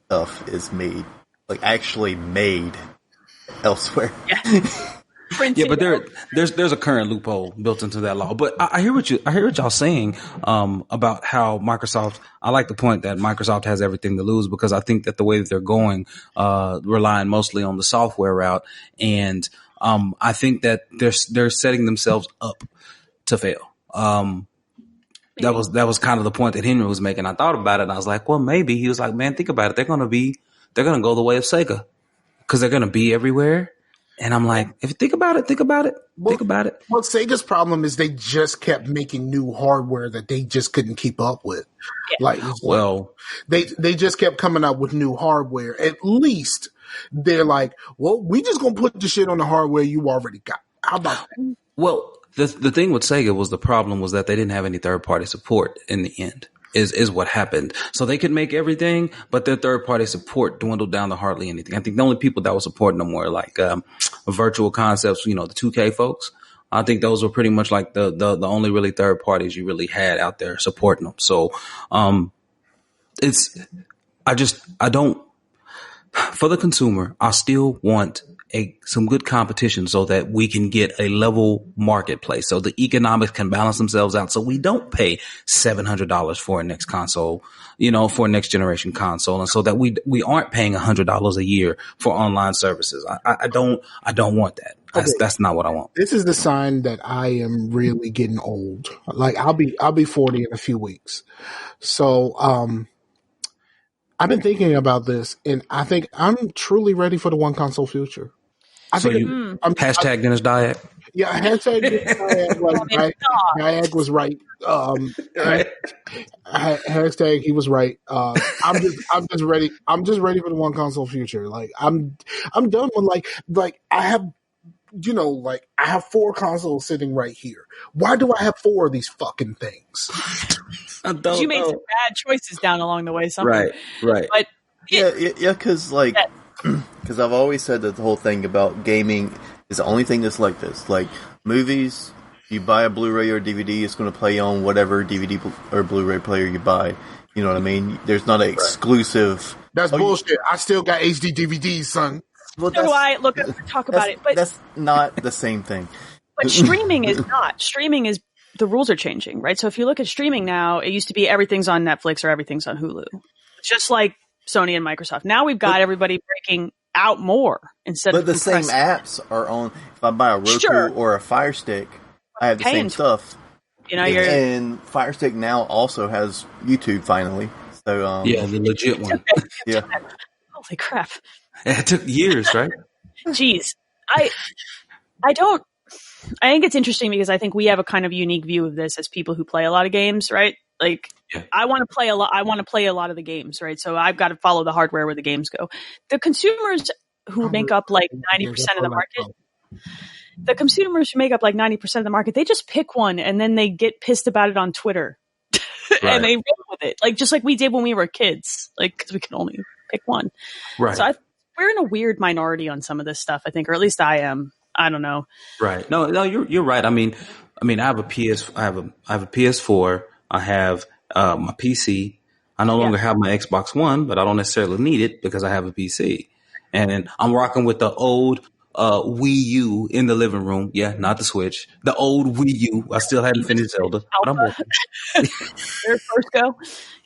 stuff is actually made elsewhere. Yeah, but there's a current loophole built into that law. But I hear what y'all saying about how Microsoft. I like the point that Microsoft has everything to lose because I think that the way that they're going, relying mostly on the software route, and I think that they're setting themselves up to fail. That was kind of the point that Henry was making. I thought about it and I was like, well, maybe. He was like, man, think about it. They're going to go the way of Sega because they're going to be everywhere. And I'm like, if you think about it. Well, Sega's problem is they just kept making new hardware that they just couldn't keep up with. Yeah. They just kept coming out with new hardware. At least they're like, well, we just going to put the shit on the hardware you already got. How about that? Well, the thing with Sega was the problem was that they didn't have any third party support in the end is what happened. So they could make everything, but their third party support dwindled down to hardly anything. I think the only people that were supporting them were like Virtual Concepts, the 2K folks. I think those were pretty much like the only really third parties you really had out there supporting them. So I don't for the consumer, I still want some good competition so that we can get a level marketplace so the economics can balance themselves out so we don't pay $700 for a next console, for a next generation console, and so that we aren't paying $100 a year for online services. I don't want that. That's not what I want. This is the sign that I am really getting old. Like I'll be 40 in a few weeks. So, I've been thinking about this and I think I'm truly ready for the one console future. Hashtag Dennis Dyack. Yeah, hashtag Dennis Dyack. Dyack was right. Hashtag he was right. I'm just ready. I'm just ready for the one console future. Like I'm done with like I have. I have 4 consoles sitting right here. Why do I have 4 of these fucking things? You made some bad choices down along the way somewhere. Right. But because I've always said that the whole thing about gaming is the only thing that's like this. Like movies, you buy a Blu-ray or DVD, it's going to play on whatever DVD or Blu-ray player you buy. You know what I mean? There's not an exclusive. That's bullshit. I still got HD DVDs, son. Well, So do I. Look, I talk about it, but that's not the same thing. But streaming is not. Streaming is, the rules are changing, right? So if you look at streaming now, it used to be everything's on Netflix or everything's on Hulu. Just like Sony and Microsoft. Now we've got everybody breaking out more instead of But the same apps are on. If I buy a Roku or a Fire Stick, I have the same stuff. You know, and Fire Stick now also has YouTube finally. So yeah, the legit one. Yeah. Holy crap. It took years, right? Jeez. I think it's interesting because I think we have a kind of unique view of this as people who play a lot of games, right? Like, I want to play a lot. I want to play a lot of the games, right? So I've got to follow the hardware where the games go. The consumers who make up like 90% of the market, they just pick one and then they get pissed about it on Twitter and they roll with it, like just like we did when we were kids, like because we can only pick one. Right. So we're in a weird minority on some of this stuff, I think, or at least I am. I don't know. Right. No, you're right. I mean, I have a PS4. I have my PC. I no longer have my Xbox One, but I don't necessarily need it because I have a PC. And I'm rocking with the old Wii U in the living room. Yeah, not the Switch. The old Wii U. I still haven't finished Zelda, but I'm working. Their first go.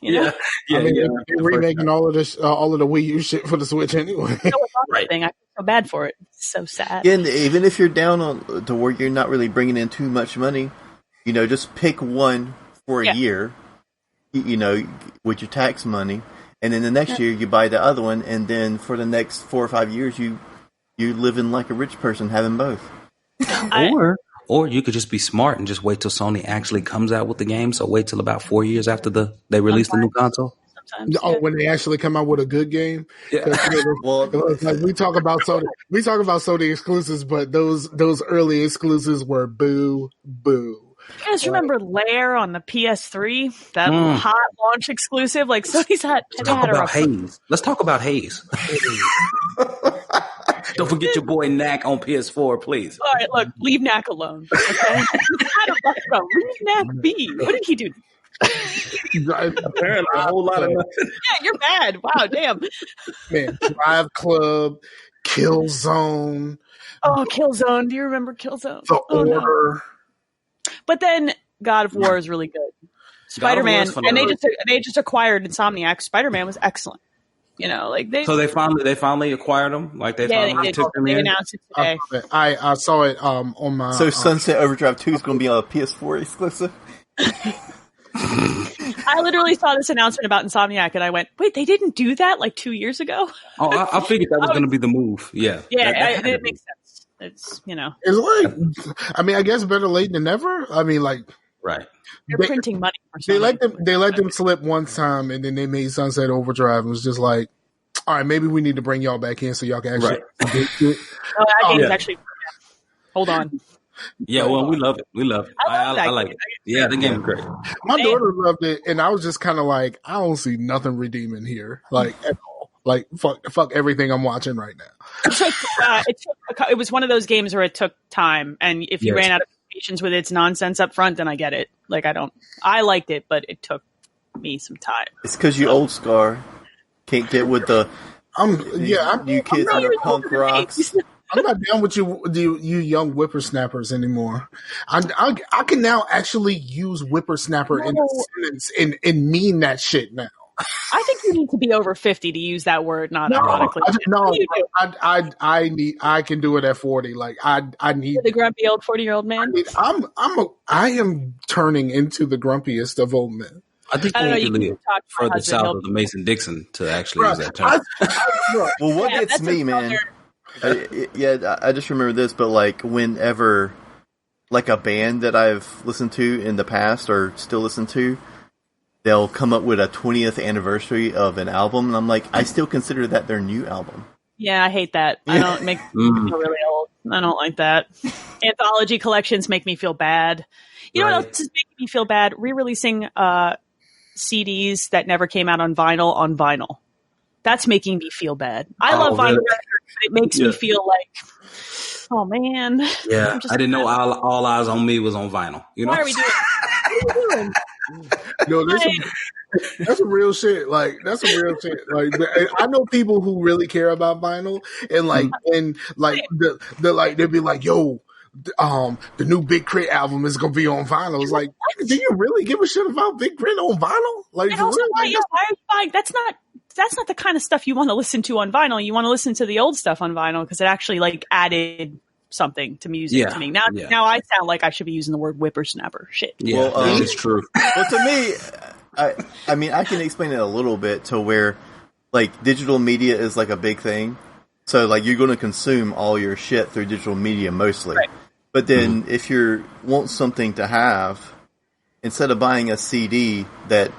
You know? Yeah. I mean, they're remaking all of the Wii U shit for the Switch anyway. Right. I feel so bad for it. It's so sad. And even if you're down on to where you're not really bringing in too much money, just pick one for a year, with your tax money, and then the next year you buy the other one, and then for the next 4 or 5 years you living like a rich person having both. Or you could just be smart and just wait till Sony actually comes out with the game. So wait till about 4 years after they release the new console. When they actually come out with a good game. Yeah. Like we talk about Sony exclusives, but those early exclusives were boo. You guys remember Lair on the PS3? That hot launch exclusive? Like Sony's had. Let's talk about Haze. Let's talk about Haze. Don't forget your boy Knack on PS4, please. All right, look, leave Knack alone. Okay, leave Knack be. What did he do? Apparently, a whole lot of nothing. Yeah, you're bad. Wow, damn. Man, Drive Club, Killzone. Oh, Killzone. Do you remember Killzone? The Order. No. But then God of War is really good. Spider-Man, and they just acquired Insomniac. Spider-Man was excellent. So they finally acquired them. Like they finally took them in. They announced it today. I saw it on my. So Sunset Overdrive 2 is going to be a PS4 exclusive. I literally saw this announcement about Insomniac, and I went, "Wait, they didn't do that like 2 years ago?" Oh, I figured that was going to be the move. Yeah, it makes sense. It's It's like, I mean, I guess better late than never. I mean, like, right. They're printing money. They let them slip one time, and then they made Sunset Overdrive. It was just like, all right, maybe we need to bring y'all back in so y'all can actually. Right. That game is actually. Hold on. Yeah, well, we love it. I like it. Yeah, the game is great. My daughter loved it, and I was just kind of like, I don't see nothing redeeming here, like at all. Like fuck everything I'm watching right now. It was one of those games where it took time, and if you ran out of patience with its nonsense up front, then I get it. Like I liked it, but it took me some time. It's because you old Scar can't get with the. You kids that are punk rocks. I'm not down with you young whippersnappers anymore. I can now actually use whippersnapper in a sentence and mean that shit now. I think you need to be over 50 to use that word, not ironically. I can do it at 40. Like I need. You're the grumpy old 40-year-old man. I am turning into the grumpiest of old men. I think you need to live further south of the Mason-Dixon to actually use that term. Well, what gets me, man? I just remember this, but like whenever, like a band that I've listened to in the past or still listen to, they'll come up with a 20th anniversary of an album, and I'm like, I still consider that their new album. Yeah, I hate that. I don't make me feel really old. I don't like that. Anthology collections make me feel bad. You know what else is making me feel bad? Re-releasing CDs that never came out on vinyl. That's making me feel bad. I love vinyl records, but it makes me feel like, oh man. Yeah, I didn't know All Eyes on Me was on vinyl. Why are we doing? What are we doing? No, That's some real shit. Like that's some real shit. Like I know people who really care about vinyl, and like and like the like they'd be like, "Yo, the new Big Crit album is gonna be on vinyl." It's like, do you really give a shit about Big Crit on vinyl? Like, And for also, real? why Like, are you buying? That's not the kind of stuff you want to listen to on vinyl. You want to listen to the old stuff on vinyl because it actually like added something to music to me. Now I sound like I should be using the word whippersnapper. Shit. Yeah, Well, it's true. Well, to me, I mean, I can explain it a little bit to where, like, digital media is like a big thing. So, like, you're going to consume all your shit through digital media mostly. Right. But then, if you want something to have, instead of buying a CD that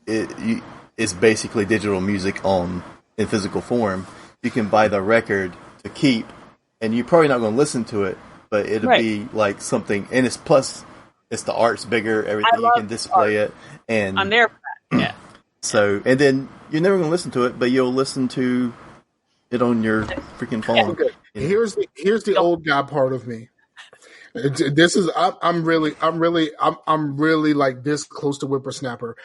is basically digital music in physical form, you can buy the record to keep, and you're probably not going to listen to it, but it'll be like something, and it's the art's bigger, everything, you can display it, and I'm there for that. Yeah. So, and then you're never going to listen to it, but you'll listen to it on your freaking phone. okay. Here's the old guy part of me. This is I'm really like this close to whippersnapper.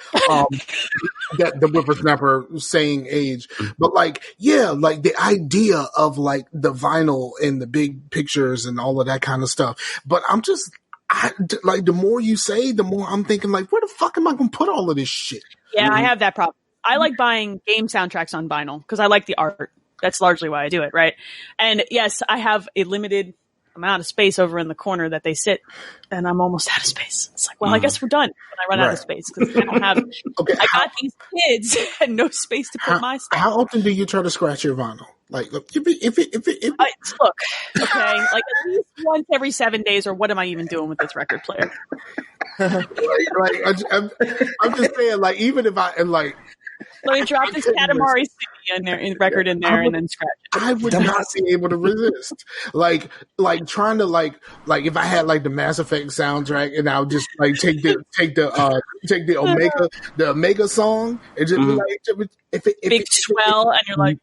That the whippersnapper saying age, but like like the idea of like the vinyl and the big pictures and all of that kind of stuff. But like the more you say, the more I'm thinking like, where the fuck am I gonna put all of this shit? Yeah, I have that problem. I like buying game soundtracks on vinyl because I like the art. That's largely why I do it, right? And yes, I have a limited amount of space over in the corner that they sit, and I'm almost out of space. It's like, well, I guess we're done when I run out of space because I don't have. I got these kids and no space to put my stuff. How often do you try to scratch your vinyl? Like, look, look, okay, like at least once every 7 days, or what am I even doing with this record player? I'm just saying, like, even if I like. Let me drop this Katamari CD record in there and then scratch it. I would not be able to resist. Like trying to like if I had like the Mass Effect soundtrack and I would just like take the Omega song and just be like if big swell and you're like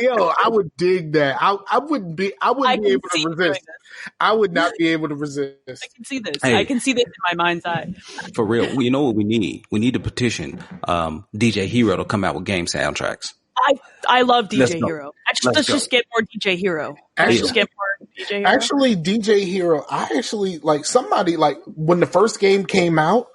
yo, I would dig that. I wouldn't be able to resist. I would not be able to resist. I can see this. Hey, I can see this in my mind's eye. For real. You know what we need? We need to petition DJ Hero to come out with game soundtracks. I love DJ Hero. Let's just get more DJ Hero. Actually, DJ Hero, I actually like somebody like when the first game came out,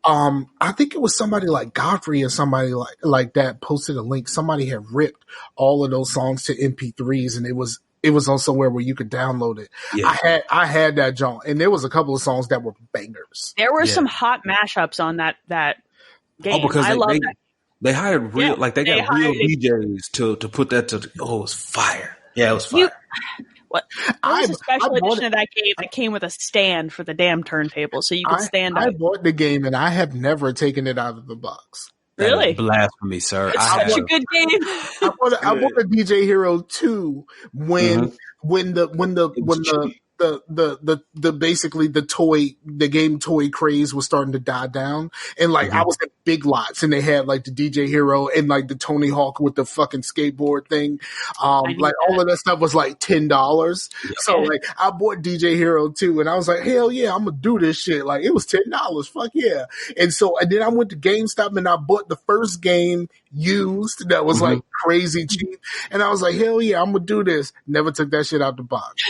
I think it was somebody like Godfrey or somebody like that posted a link. Somebody had ripped all of those songs to MP3s, and it was on somewhere where you could download it. Yeah. I had that joint, and there was a couple of songs that were bangers. There were some hot mashups on that game. Oh, because I love that. They hired real, like they got real DJs to put that to. Oh, it was fire! Yeah, it was fire. There was a special edition of that game that came with a stand for the damn turntable, so you could stand up. I bought the game, and I have never taken it out of the box. Really? Blasphemy, sir. It's such a good game. I bought the DJ Hero 2 when the basically the game toy craze was starting to die down, and like I was at Big Lots and they had like the DJ Hero and like the Tony Hawk with the fucking skateboard thing, like all of that stuff was like $10. So like I bought DJ Hero 2 and I was like, hell yeah, I'm gonna do this shit. Like it was $10, fuck yeah. And then I went to GameStop and I bought the first game used that was like crazy cheap, and I was like, hell yeah, I'm gonna do this. Never took that shit out the box.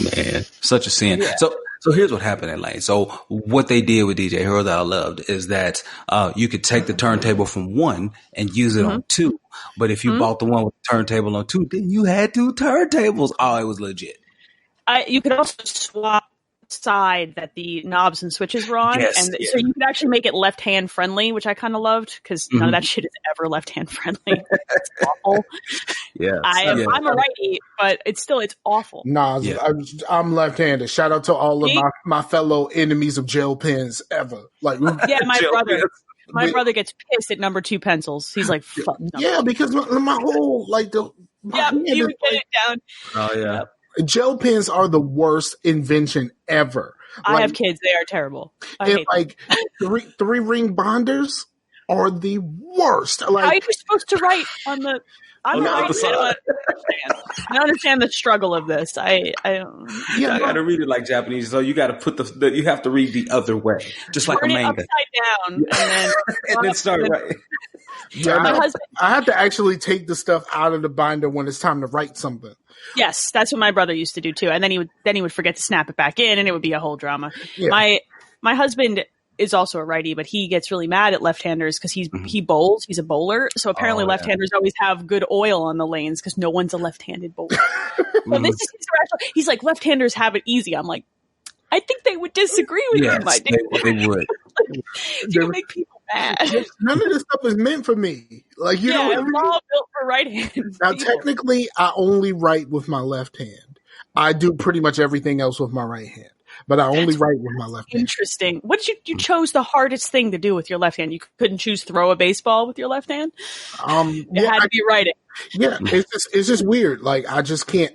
Man, such a sin. Yeah. So here's what happened in Lane. So what they did with DJ Hero that I loved is that you could take the turntable from 1 and use it on 2. But if you bought the one with the turntable on 2, then you had 2 turntables. Oh, it was legit. You could also swap side that the knobs and switches were on, so you could actually make it left-hand friendly, which I kind of loved because none of that shit is ever left-hand friendly. It's awful. Yeah, I'm a righty, but it's awful. Nah, I'm left-handed. Shout out to all of my fellow enemies of gel pens ever. Like, my brother gets pissed at number 2 pencils. He's like, fuck no. Yeah, because my whole like the you would get it down. Oh yeah. Yep. Gel pens are the worst invention ever. I have kids; they are terrible. I hate them. three ring bonders are the worst. Like, how are you supposed to write on the? I'm on the right. other side. I don't understand the struggle of this. I don't. Yeah, I gotta read it like Japanese, so you gotta put you have to read the other way, just like a turn it manga, upside down and then and then start right. yeah. My husband. I have to actually take the stuff out of the binder when it's time to write something. Yes, that's what my brother used to do too. And then he would forget to snap it back in, and it would be a whole drama. Yeah. My husband is also a righty, but he gets really mad at left-handers because he bowls. He's a bowler, so apparently left-handers always have good oil on the lanes because no one's a left-handed bowler. So this is irrational. He's like, left-handers have it easy. I'm like, I think they would disagree with you, my dude. They would. You make people mad. None of this stuff is meant for me. Like you know, we're all built for right hands. now technically, I only write with my left hand. I do pretty much everything else with my right hand, but I only write with my left hand. Interesting. What did you chose the hardest thing to do with your left hand? You couldn't choose throw a baseball with your left hand. It had to be writing. Yeah, it's just weird. Like I just can't.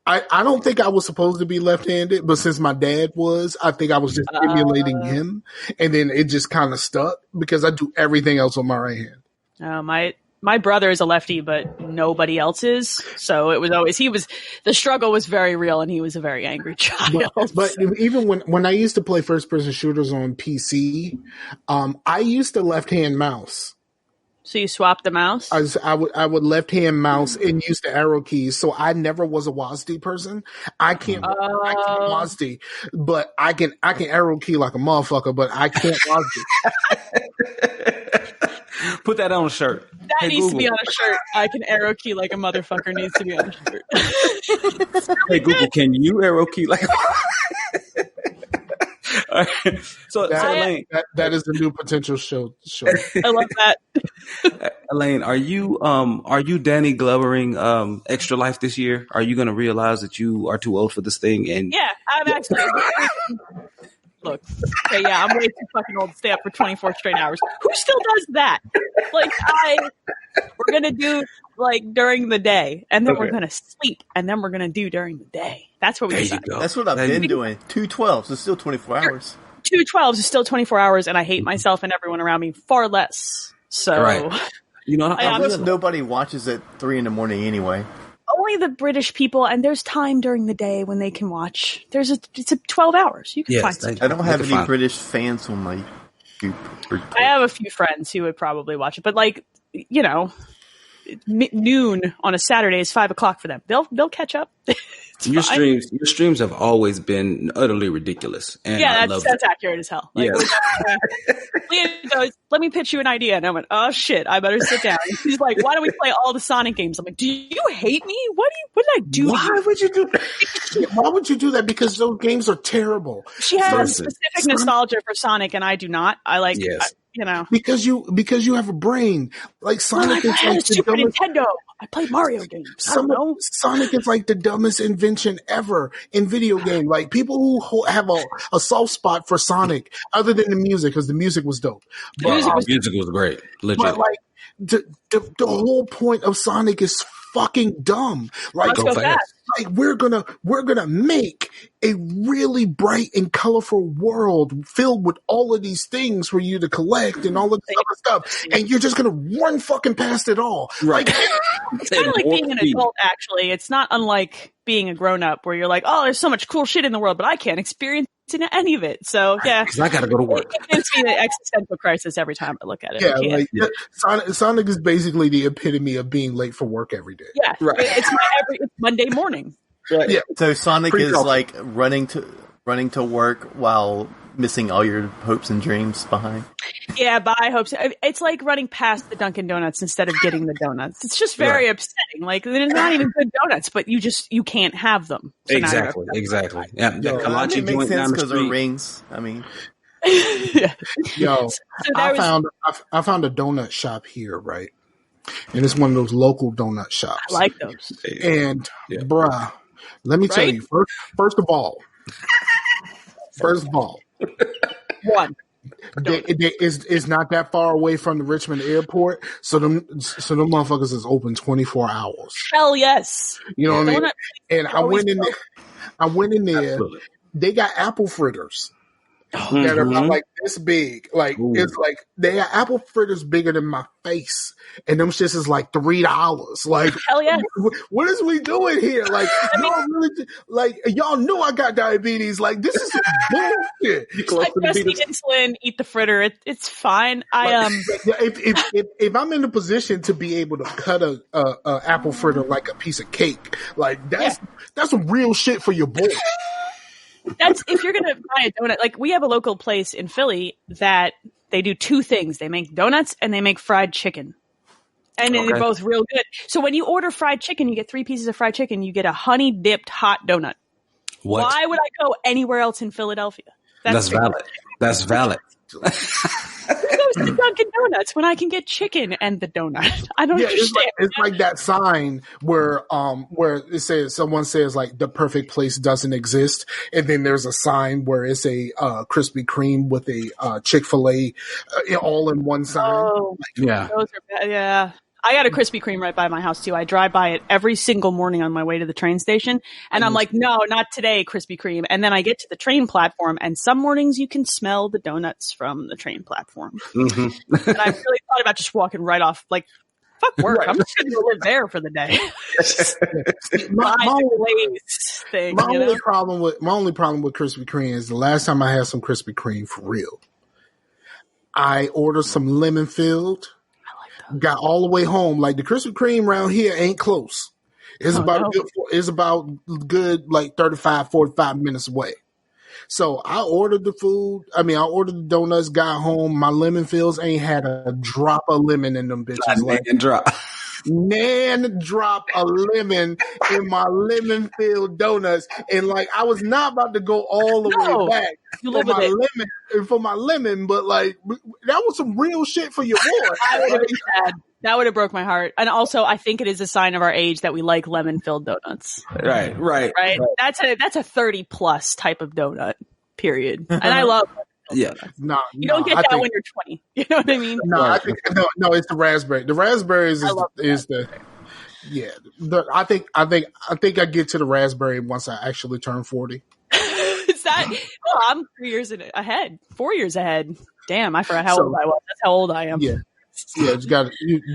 I don't think I was supposed to be left-handed, but since my dad was, I think I was just emulating him, and then it just kind of stuck because I do everything else with my right hand. My brother is a lefty, but nobody else is. So it was always the struggle was very real, and he was a very angry child. But even when I used to play first-person shooters on PC, I used the left-hand mouse. So you swapped the mouse? I would left hand mouse and use the arrow keys. So I never was a WASD person. I can't WASD, but I can arrow key like a motherfucker, but I can't WASD. Put that on a shirt. That needs to be on a shirt. I can arrow key like a motherfucker needs to be on a shirt. Hey Google, can you arrow key like So Elaine, that is the new potential show. I love that. Elaine, are you Danny Glovering Extra Life this year? Are you going to realize that you are too old for this thing? And yeah, I'm actually. Look, okay, yeah, I'm way too fucking old to stay up for 24 straight hours. Who still does that? Like, we're gonna do like during the day, and then we're gonna sleep, and then we're gonna do during the day. That's what we do. That's what I've been doing. 2 12s. It's still 24 hours. 2 12s is still 24 hours, and I hate myself and everyone around me far less. So, right. You know, nobody watches at 3 a.m. anyway. Only the British people, and there's time during the day when they can watch. It's 12 hours. You can find some. I don't have any British fans on my YouTube. I have a few friends who would probably watch it, but like, you know, noon on a Saturday is 5 o'clock for them. They'll catch up. Your streams have always been utterly ridiculous. And yeah, that's accurate as hell. Like, yeah. Leah goes, let me pitch you an idea. And I went, oh shit, I better sit down. And she's like, why don't we play all the Sonic games? I'm like, do you hate me? What did I do? Why would you do that? Why would you do that? Because those games are terrible. She has specific nostalgia for Sonic, and I do not. I like, you know, because you have a brain. Like Sonic is like the Super dumbest. Nintendo. I play Mario games. I don't know. Sonic is like the dumbest invention ever in video game. Like people who have a soft spot for Sonic, other than the music, because the music was dope. The music was great. Legit. But like the whole point of Sonic is fucking dumb. Like, we're gonna make a really bright and colorful world filled with all of these things for you to collect and all of this other stuff, and you're just gonna run fucking past it all. Right. It's kind of like being an adult, actually. It's not unlike being a grown-up where you're like, oh, there's so much cool shit in the world, but I can't experience any of it. So, yeah. Because I gotta go to work. It gives me the existential crisis every time I look at it. Yeah, Sonic is basically the epitome of being late for work every day. Yeah, right. It's Monday morning. Right. Yeah. So Sonic is like running to work while missing all your hopes and dreams behind. Yeah, but I hope so. It's like running past the Dunkin' Donuts instead of getting the donuts. It's just very upsetting. Like, there's not even good donuts, but you can't have them. So exactly. Yeah, it makes sense because they're rings. I mean, yo, I found a donut shop here, right? And it's one of those local donut shops. I like those. And bruh, let me tell you, first of all, one. It's not that far away from the Richmond airport, so them motherfuckers is open 24 hours. Hell yes. You know what I mean? And I went in there. Absolutely. They got apple fritters. that are about like this big. Like Ooh. it's like they have apple fritters bigger than my face, and them shits is like $3. Like, Hell yeah. what is we doing here? Like, y'all really, like y'all knew I got diabetes. Like, this is some bullshit. I just eat insulin, eat the fritter. It's fine. If I'm in a position to be able to cut a apple fritter like a piece of cake, like that's some real shit for your boy. That's if you're gonna buy a donut. Like we have a local place in Philly that they do two things: they make donuts and they make fried chicken, and they're both real good. So when you order fried chicken, you get 3 pieces of fried chicken. You get a honey dipped hot donut. What? Why would I go anywhere else in Philadelphia? That's valid. That's valid. Who goes to Dunkin' Donuts when I can get chicken and the donut? I don't understand. It's like that sign where it says someone says like the perfect place doesn't exist, and then there's a sign where it's a Krispy Kreme with a Chick-fil-A all in one sign. Oh, Yeah, those are bad. Yeah. I got a Krispy Kreme right by my house too. I drive by it every single morning on my way to the train station, and I'm like, no, not today, Krispy Kreme. And then I get to the train platform, and some mornings you can smell the donuts from the train platform. Mm-hmm. And I really thought about just walking right off, like, fuck work. I'm just going to live there for the day. my only problem with Krispy Kreme is the last time I had some Krispy Kreme for real, I ordered some lemon filled. Got all the way home. Like the Krispy Kreme around here ain't close. It's about good like 35, 45 minutes away. So I ordered the food. I ordered the donuts, got home. My lemon fills ain't had a drop of lemon in them bitches. Drop a lemon in my lemon filled donuts. And like I was not about to go all the way back for my lemon, but like that was some real shit for your boy. I would have been sad. That would have broke my heart. And also I think it is a sign of our age that we like lemon filled donuts. Right. That's a 30 plus type of donut, period. And I love No, you don't get that when you're 20. You know what I mean? No, I think it's the raspberry. The raspberries I think I get to the raspberry once I actually turn 40. Is that? Oh, I'm 3 years ahead. 4 years ahead. Damn, I forgot how old I was. That's how old I am. Yeah.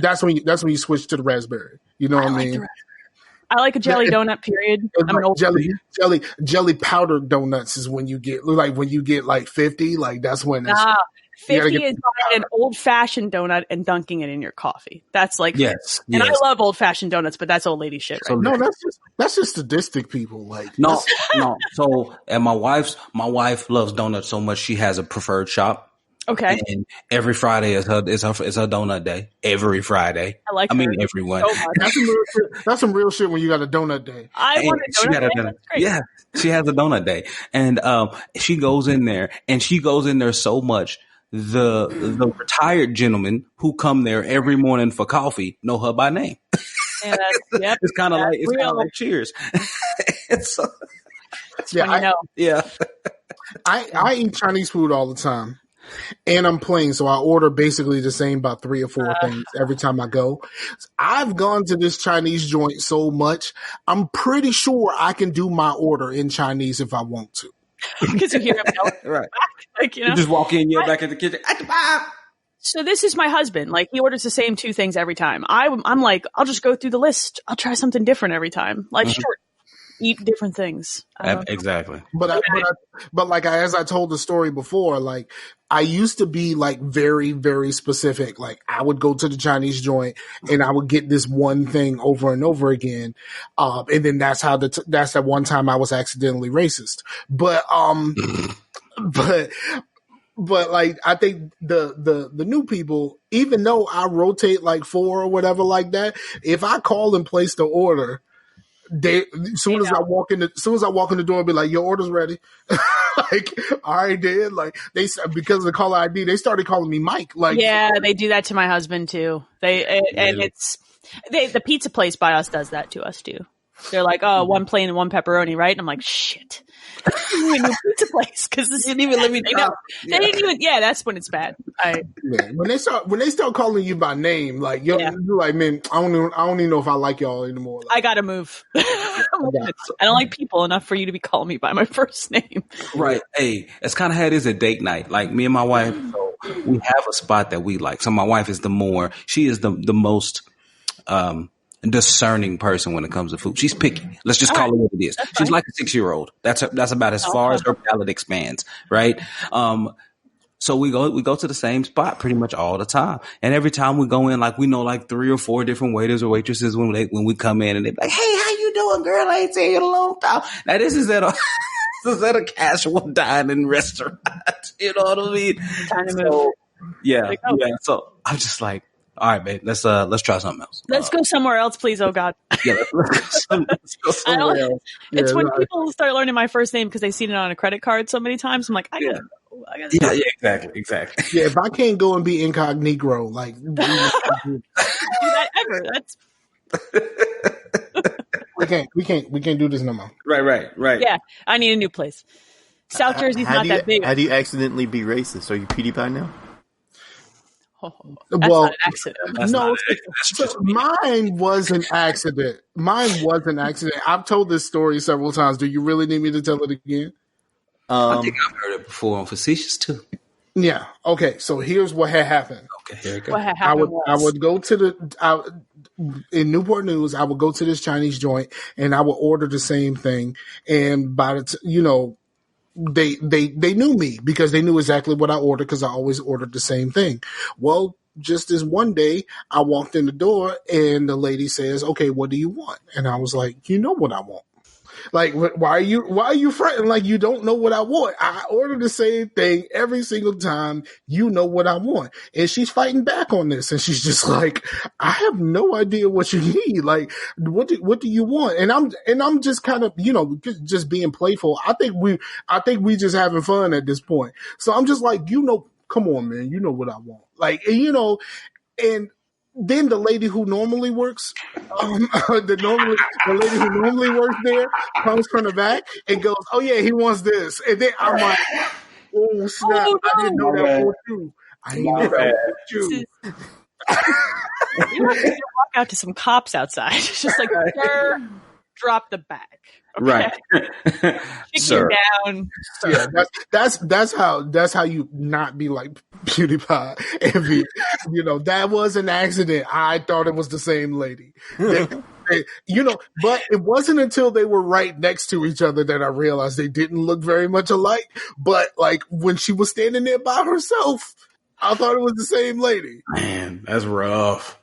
That's when you switch to the raspberry. You know what I mean? I like a jelly donut. Period. I'm an old jelly powdered donuts is when you get like 50. Like that's when. 50 is buying an old fashioned donut and dunking it in your coffee. That's like yes. And I love old fashioned donuts, but that's old lady shit, right? No, that's just sadistic people. Like no. So and my wife loves donuts so much she has a preferred shop. Okay. And every Friday is her donut day. Every Friday. Everyone. So that's some real shit when you got a donut day. I want a donut day. That's great. Yeah, she has a donut day, and she goes in there, so much. The retired gentlemen who come there every morning for coffee know her by name. Yeah, it's kind of like Cheers. I eat Chinese food all the time. And I'm plain, so I order basically the same about 3 or 4 things every time I go. I've gone to this Chinese joint so much, I'm pretty sure I can do my order in Chinese if I want to. Because you hear him yelling right. Like, you just walk in, you're back in the kitchen. So this is my husband. Like he orders the same 2 things every time. I'm like, I'll just go through the list. I'll try something different every time. Life's short. Eat different things. Exactly. But like as I told the story before, like I used to be like very, very specific. Like I would go to the Chinese joint and I would get this one thing over and over again. And then that's that one time I was accidentally racist. But like I think the new people, even though I rotate like 4 or whatever like that, if I call and place the order, as soon as I walk in the door, I'll be like, your order's ready. Like, all right, then. Like because of the caller ID, they started calling me Mike. Like, yeah, they do that to my husband too. The pizza place by us does that to us too. They're like, oh, one plain and one pepperoni, right? And I'm like, shit. We need a pizza place because this didn't even let me know. They didn't even. Yeah, that's when it's bad. When they start calling you by name, like you're like, man, I don't even know if I like y'all anymore. Like, I gotta move. I don't like people enough for you to be calling me by my first name. Right. Hey, that's kind of how it is at date night. Like me and my wife, so we have a spot that we like. So my wife is she is the most discerning person when it comes to food. She's picky. Let's just call it what it is. She's like a 6-year-old. That's about as far as her palate expands, right? So we go to the same spot pretty much all the time. And every time we go in, like we know like 3 or 4 different waiters or waitresses when we come in and they're like, hey, how you doing, girl? I ain't seen you in a long time. Now this is at a casual dining restaurant. You know what I mean? Time to move. Yeah. So I'm just like, all right, babe, let's try something else. Let's go somewhere else, please. Oh God. Yeah, let's go somewhere else. It's when people start learning my first name because they've seen it on a credit card so many times. I'm like, I gotta exactly. Yeah, if I can't go and be incognito, like do that ever. That's we can't do this no more. Right. Yeah, I need a new place. South Jersey's not that big. How do you accidentally be racist? Are you PewDiePie now? That's not an accident. Mine was an accident. I've told this story several times. Do you really need me to tell it again? I think I've heard it before on Facetious too. Yeah. Okay. So here's what had happened. Okay, here it goes. What had happened I would go to in Newport News. I would go to this Chinese joint and I would order the same thing. And by the they knew me because they knew exactly what I ordered because I always ordered the same thing. Well, just this one day, I walked in the door and the lady says, "Okay, what do you want?" And I was like, "You know what I want." Like, why are you fretting like you don't know what I want? I order the same thing every single time. You know what I want. And she's fighting back on this. And she's just like, I have no idea what you need. Like, what do you want? And I'm just kind of, just being playful. I think we just having fun at this point. So I'm just like, come on, man. You know what I want. Like, and then the lady who normally works, the lady who normally works there comes from the back and goes, "Oh yeah, he wants this." And then I'm like, "Oh snap! Oh, no. I didn't know that was you. I didn't know that was you." You have to walk out to some cops outside. It's just like, sir, drop the bag. Okay. Right. Sir. Down. Yeah, that's how you not be like PewDiePie and be, that was an accident. I thought it was the same lady. But it wasn't until they were right next to each other that I realized they didn't look very much alike. But like when she was standing there by herself, I thought it was the same lady. Man, that's rough.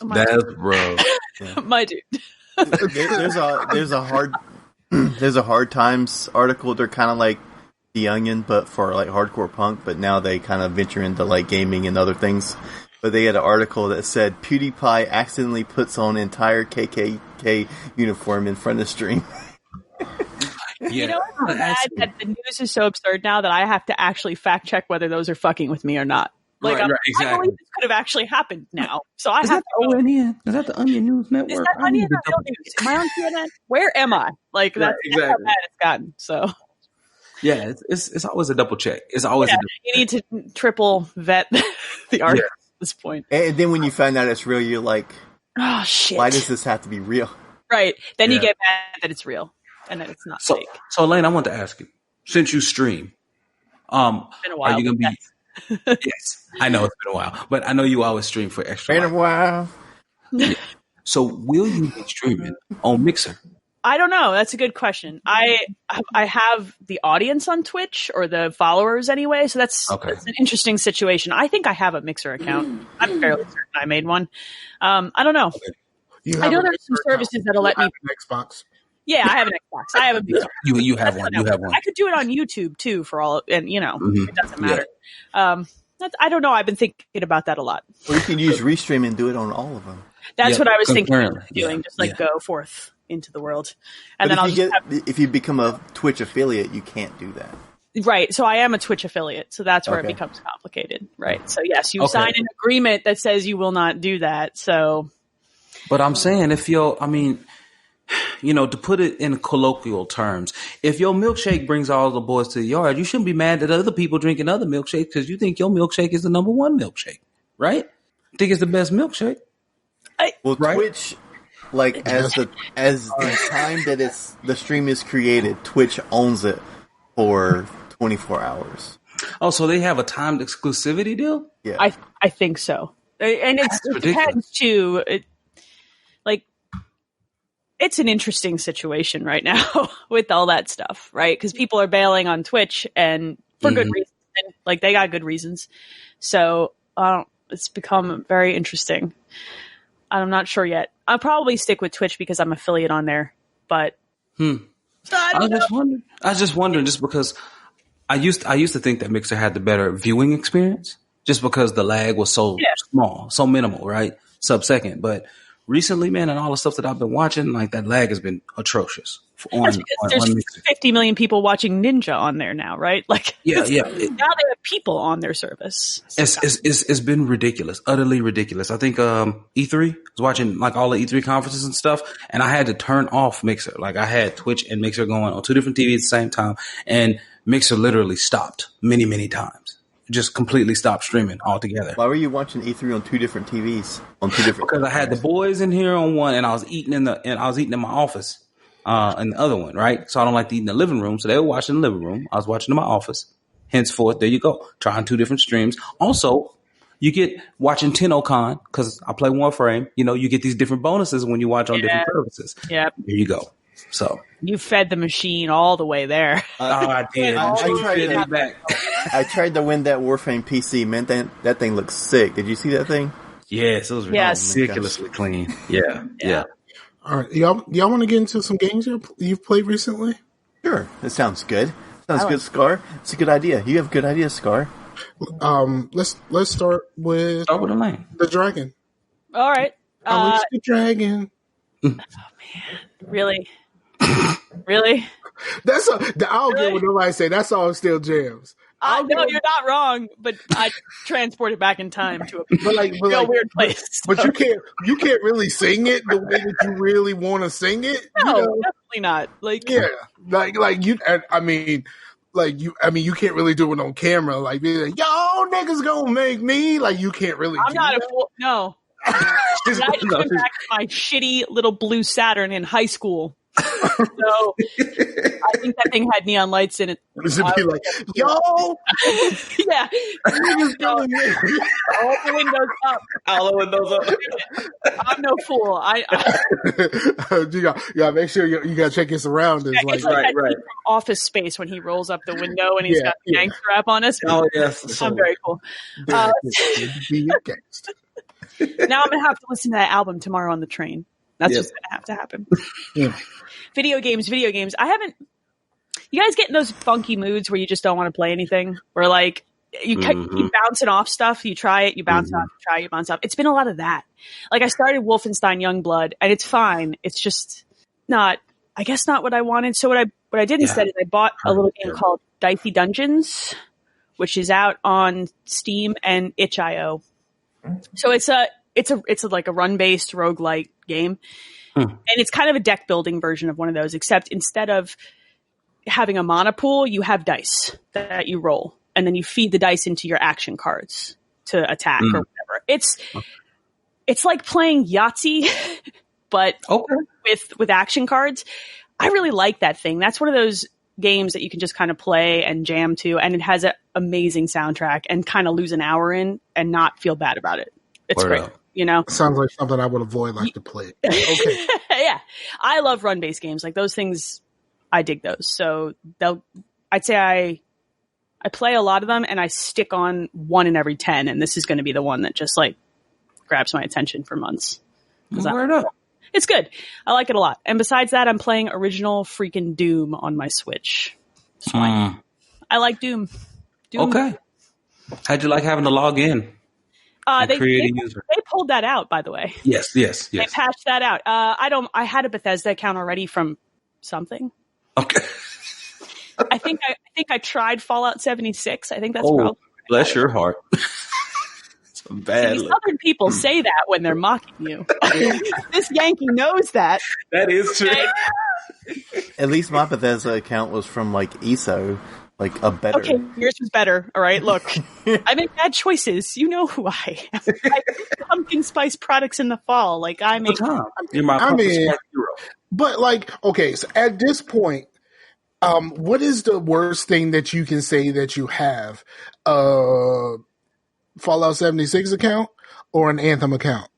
Rough. Yeah. My dude. There's a Hard Times article. They're kind of like The Onion, but for like hardcore punk. But now they kind of venture into like gaming and other things. But they had an article that said PewDiePie accidentally puts on entire KKK uniform in front of stream. Yeah. You know what's bad? That the news is so absurd now that I have to actually fact check whether those are fucking with me or not. Like, right, exactly. I believe this could have actually happened now. So I Is have that the ONN? Is that the Onion News Network? Is that Onion or Real News? Am I on CNN? Where am I? Like, that's how bad it's gotten. So, yeah, it's always a double check. It's always you need to triple vet the article at this point. And then when you find out it's real, you're like, oh shit! Why does this have to be real? Right. Then you get mad that it's real and that it's not fake. So Elaine, I want to ask you, since you stream, it's been a while, are you gonna be? Yes, I know it's been a while, but I know you always stream for extra. Been a while. Yeah. So will you be streaming on Mixer? I don't know. That's a good question. I have the audience on Twitch, or the followers anyway, so that's an interesting situation. I think I have a Mixer account. I'm fairly certain I made one. I don't know. I know there's some services that'll let me. An Xbox. Yeah, I have an Xbox. I have a Mixer. You have one. You have one. I could do it on YouTube too, for all, and it doesn't matter. I don't know. I've been thinking about that a lot. Or you can use Restream and do it on all of them. That's what I was thinking of doing. Yeah. Just go forth into the world, and but then if you become a Twitch affiliate, you can't do that. Right. So I am a Twitch affiliate, so that's where it becomes complicated. Right. So yes, you sign an agreement that says you will not do that. So, but I'm saying to put it in colloquial terms, if your milkshake brings all the boys to the yard, you shouldn't be mad that other people drinking other milkshakes because you think your milkshake is the number one milkshake, right? Think it's the best milkshake. Well, right? Twitch, like as the time that the stream is created, Twitch owns it for 24 hours. Oh, so they have a timed exclusivity deal? Yeah, I think so, and it depends too. It's an interesting situation right now with all that stuff, right? Because people are bailing on Twitch and for good reasons, and like they got good reasons. So it's become very interesting. I'm not sure yet. I'll probably stick with Twitch because I'm affiliate on there. But I was just wondering, just because I used to think that Mixer had the better viewing experience, just because the lag was so small, so minimal, right? Sub-second, but. Recently, man, and all the stuff that I've been watching, like that lag has been atrocious. That's because there's 50 million people watching Ninja on there now, right? Like, yeah. Now they have people on their service. So. It's been ridiculous, utterly ridiculous. I think E3 was watching like all the E3 conferences and stuff, and I had to turn off Mixer. Like I had Twitch and Mixer going on two different TVs at the same time, and Mixer literally stopped many, many times. Just completely stopped streaming altogether. Why were you watching E3 on two different TVs? Because I had the boys in here on one, and I was eating in my office, in the other one, right? So I don't like to eat in the living room. So they were watching in the living room. I was watching in my office. Henceforth, there you go, trying two different streams. Also, you get watching TennoCon because I play Warframe. You get these different bonuses when you watch on different services. Yeah, there you go. So you fed the machine all the way there. I did. I tried to win that Warframe PC. Man, that thing looks sick. Did you see that thing? Yes, it was ridiculously clean. Yeah. All right, y'all want to get into some games you've played recently? Sure, that sounds good. Sounds good, Scar. It's a good idea. You have good ideas, Scar. Let's start with a lane. The Dragon. All right, Unleash the Dragon. Oh man, really? I don't care what nobody say. That song still jams. No, you're not wrong, but I transported back in time to a weird place. But you can't really sing it the way that you really want to sing it. No, definitely not. You can't really do it on camera. Like, be like, yo, niggas gonna make me. Like, you can't really. I'm not a fool. No. I just went back to my shitty little blue Saturn in high school. So I think that thing had neon lights in it. It should be like, yo, yeah, all the windows up. I'm no fool. You gotta make sure you gotta check your surroundings. Right. From Office Space when he rolls up the window and he's got the gang strap on us. Oh yes, I'm very cool. Now I'm gonna have to listen to that album tomorrow on the train. That's just gonna have to happen. Yeah. Video games. I haven't. You guys get in those funky moods where you just don't want to play anything. Where like you keep bouncing off stuff. You try it, you bounce off. You try it, you bounce off. It's been a lot of that. Like I started Wolfenstein Youngblood, and it's fine. It's just not. I guess not what I wanted. So what I did instead is I bought a little game called Dicey Dungeons, which is out on Steam and itch.io. So it's like a run-based roguelike game. And it's kind of a deck building version of one of those, except instead of having a mana pool, you have dice that you roll, and then you feed the dice into your action cards to attack or whatever. It's like playing Yahtzee, but with action cards. I really like that thing. That's one of those games that you can just kind of play and jam to, and it has an amazing soundtrack and kind of lose an hour in and not feel bad about it. It's great. Sounds like something I would avoid to play. Okay. Yeah. I love run-based games. Like those things, I dig those. So I'd say I play a lot of them and I stick on one in every 10. And this is going to be the one that just like grabs my attention for months. It's good. I like it a lot. And besides that, I'm playing original freaking Doom on my Switch. So I like Doom. Okay. How'd you like having to log in? They pulled that out, by the way. Yes. They patched that out. I had a Bethesda account already from something. Okay. I think I tried Fallout 76. I think that's probably bless your heart. Bad See, look. Southern people say that when they're mocking you. This Yankee knows that. That is true. Okay? At least my Bethesda account was from like ESO, like a better. Okay, yours was better. All right, look, I make bad choices. You know who I am. I make pumpkin spice products in the fall. Like I make. You're my I mean, hero. but like, okay, so at this point, what is the worst thing that you can say that you have? Fallout 76 account or an Anthem account?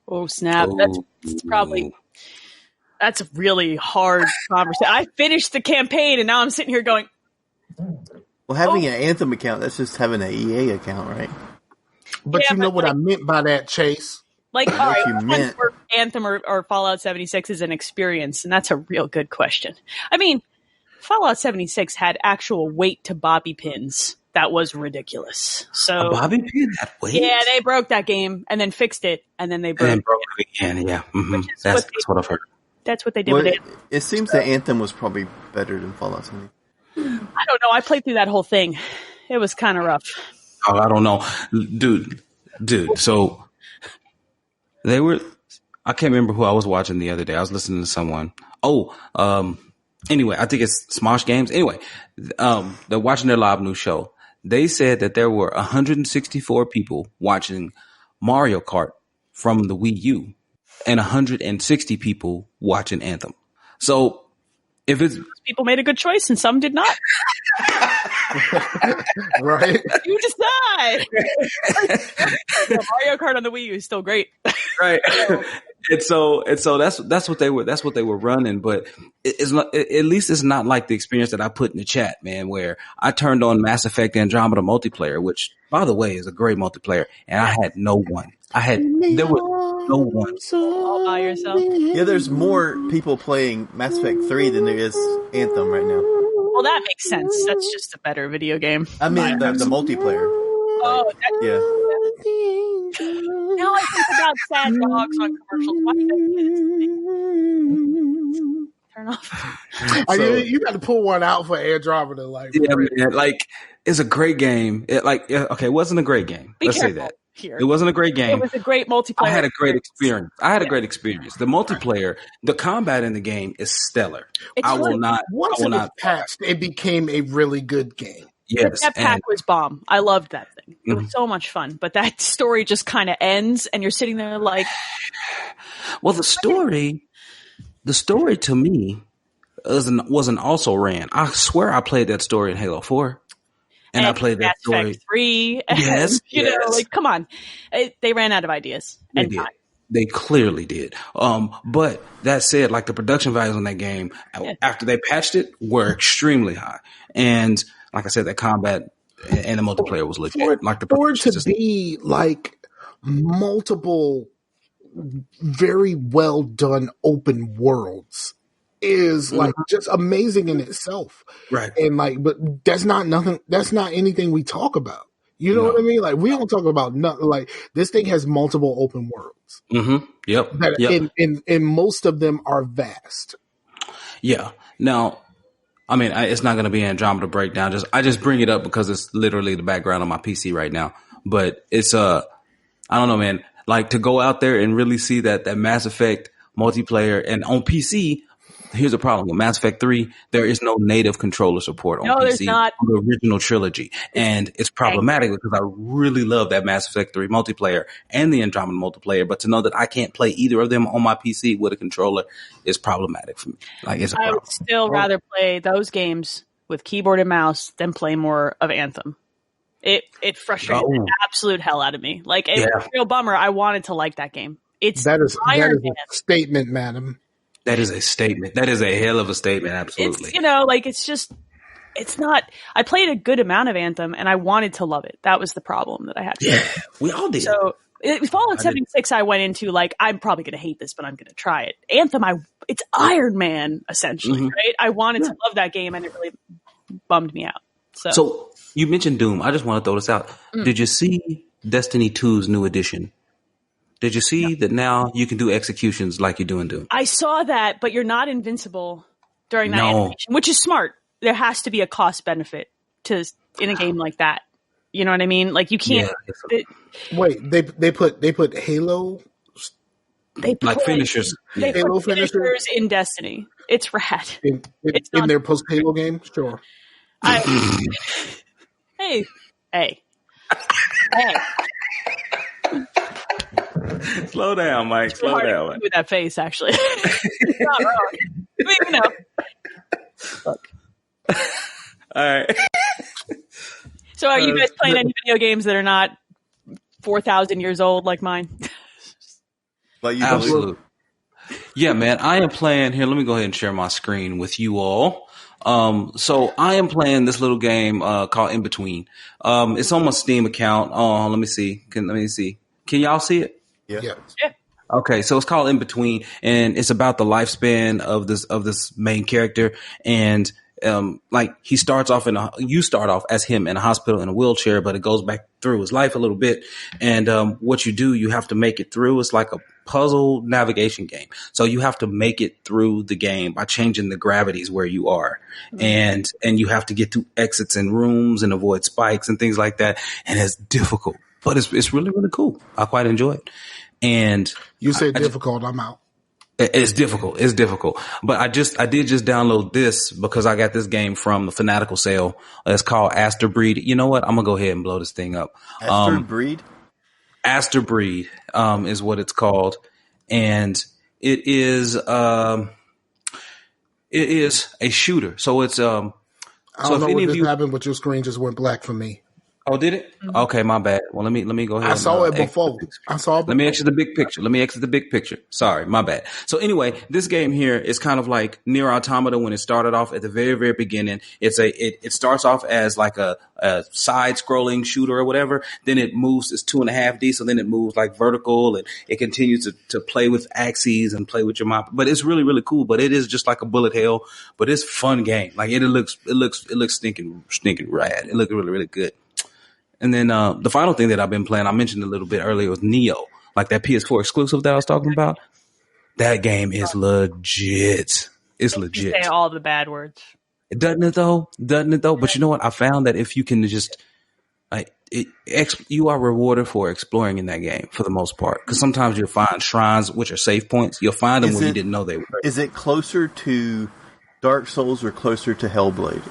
Oh snap! That's probably. That's a really hard conversation. I finished the campaign and now I'm sitting here going. Well, having an Anthem account, that's just having an EA account, right? But Yeah, you know but what like- I meant by that, Chase. Like, all right, you which meant. one's worth, Anthem or Fallout 76 is an experience, and that's a real good question. I mean, Fallout 76 had actual weight to bobby pins. That was ridiculous. So, A bobby pin had weight? yeah, they broke that game and then fixed it, and then they broke And it. broke it again, yeah. Mm-hmm. is That's what what I've heard. That's what they did Well, with it. it seems that Anthem was probably better than Fallout 70. I don't know. I played through that whole thing. It was kind of rough. Oh, I don't know. Dude, so they were, I can't remember who I was watching the other day. I was listening to someone. Anyway, I think it's Smosh Games. Anyway, they're watching their live news show. They said that there were 164 people watching Mario Kart from the Wii U and 160 people watching Anthem. So if it's People made a good choice, and some did not. Right? You decide. Mario Kart on the Wii U is still great. right, and so that's what they were running. But it's not, at least it's not like the experience that I put in the chat, man, where I turned on Mass Effect Andromeda multiplayer, which by the way is a great multiplayer, and I had no one. There was no one. All by yourself. Yeah, there's more people playing Mass Effect 3 than there is Anthem right now. Well, that makes sense. That's just a better video game. I mean, the multiplayer. Oh, Yeah. now I think about sad dogs on commercials. Why did turn off? You got to pull one out for Andromeda. Like, Yeah, man, like it's a great game. It wasn't a great game. Be Let's say careful that. here. It wasn't a great game. It was a great multiplayer. I had a great experience. The multiplayer, the combat in the game is stellar. It's once it was patched, it became a really good game. Yes, that pack and was bomb. I loved that thing. It was so much fun. But that story just kind of ends, and you're sitting there like, well, the story to me wasn't also ran. I swear I played that story in Halo 4. And I played that Mass story. Effect 3. Yes, you know, like, come on. They ran out of ideas. They and did. time. They clearly did. But that said, like the production values on that game after they patched it were extremely high. And like I said, that combat and the multiplayer was legit. Like the For it production to system. be like multiple very well done open worlds is like just amazing in itself. Right. And like, but that's not anything we talk about. You know what I mean? Like, we don't talk about nothing. Like, this thing has multiple open worlds. Mm-hmm. Yep. That and most of them are vast. Yeah. Now, I mean, it's not going to be an Andromeda breakdown. I just bring it up because it's literally the background on my PC right now. But it's I don't know, man. Like, to go out there and really see that Mass Effect multiplayer and on PC. Here's the problem with Mass Effect 3. There is no native controller support on PC. There's not. On the original trilogy. And it's problematic because I really love that Mass Effect 3 multiplayer and the Andromeda multiplayer. But to know that I can't play either of them on my PC with a controller is problematic for me. Like, it's a problem. I would still rather play those with keyboard and mouse than play more of Anthem. It frustrated the absolute hell out of me. Like, it was a real bummer. I wanted to like that game. That is Iron Man. a statement, madam. That is a statement. That is a hell of a statement. Absolutely. It's not. I played a good amount of Anthem, and I wanted to love it. That was the problem that I had. Yeah, we all did. So Fallout 76, I went into like, I'm probably going to hate this, but I'm going to try it. Anthem, it's Iron Man essentially, right? I wanted to love that game, and it really bummed me out. So you mentioned Doom. I just want to throw this out. Did you see Destiny 2's new edition? Did you see that now you can do executions like you do in Doom? I saw that, but you're not invincible during that animation, which is smart. There has to be a cost benefit in a game like that. You know what I mean? Like you can't. Wait, they put Halo. They like put, finishers. They Halo put finishers finishers in Destiny. It's rad. in their post Halo game. Sure. Hey. Slow down, Mike. Slow down. With that face, actually. It's not wrong. I mean, you know. Look. All right. So, are you guys playing any video games that are not 4,000 years old like mine? Like you Absolutely. Yeah, man. I am playing here. Let me go ahead and share my screen with you all. So I am playing this little game called In Between. It's on my Steam account. Oh, let me see. Can y'all see it? Yeah. Okay, so it's called In Between, and it's about the lifespan of this main character, and like you start off as him in a hospital in a wheelchair, but it goes back through his life a little bit, and what you do, you have to make it through. It's like a puzzle navigation game, so you have to make it through the game by changing the gravities where you are, and you have to get through exits and rooms and avoid spikes and things like that, and it's difficult, but it's really, really cool. I quite enjoy it. And You said difficult. I'm out. It's difficult. It's difficult. But I did just download this because I got this game from the Fanatical sale. It's called Aster Breed. You know what? I'm gonna go ahead and blow this thing up. Aster Breed? Aster Breed is what it's called, and it is a shooter. So it's I don't know what just happened, but your screen just went black for me. Oh, did it? Okay, my bad. Well, let me go ahead. I saw it before. Let me exit the big picture. Sorry, my bad. So anyway, this game here is kind of like Nier Automata when it started off at the very, very beginning. It starts off as like a side scrolling shooter or whatever. Then it moves, it's 2.5D. So then it moves like vertical, and it continues to play with axes and play with your map. But it's really, really cool. But it is just like a bullet hell, but it's a fun game. Like it looks stinking rad. It looks really, really good. And then the final thing that I've been playing, I mentioned a little bit earlier, was Neo, like that PS4 exclusive that I was talking about. That game is legit. It's legit. You say all the bad words. Doesn't it though? But you know what? I found that if you can just, you are rewarded for exploring in that game for the most part. Because sometimes you'll find shrines, which are save points. You'll find them where you didn't know they were. Is it closer to Dark Souls or closer to Hellblade?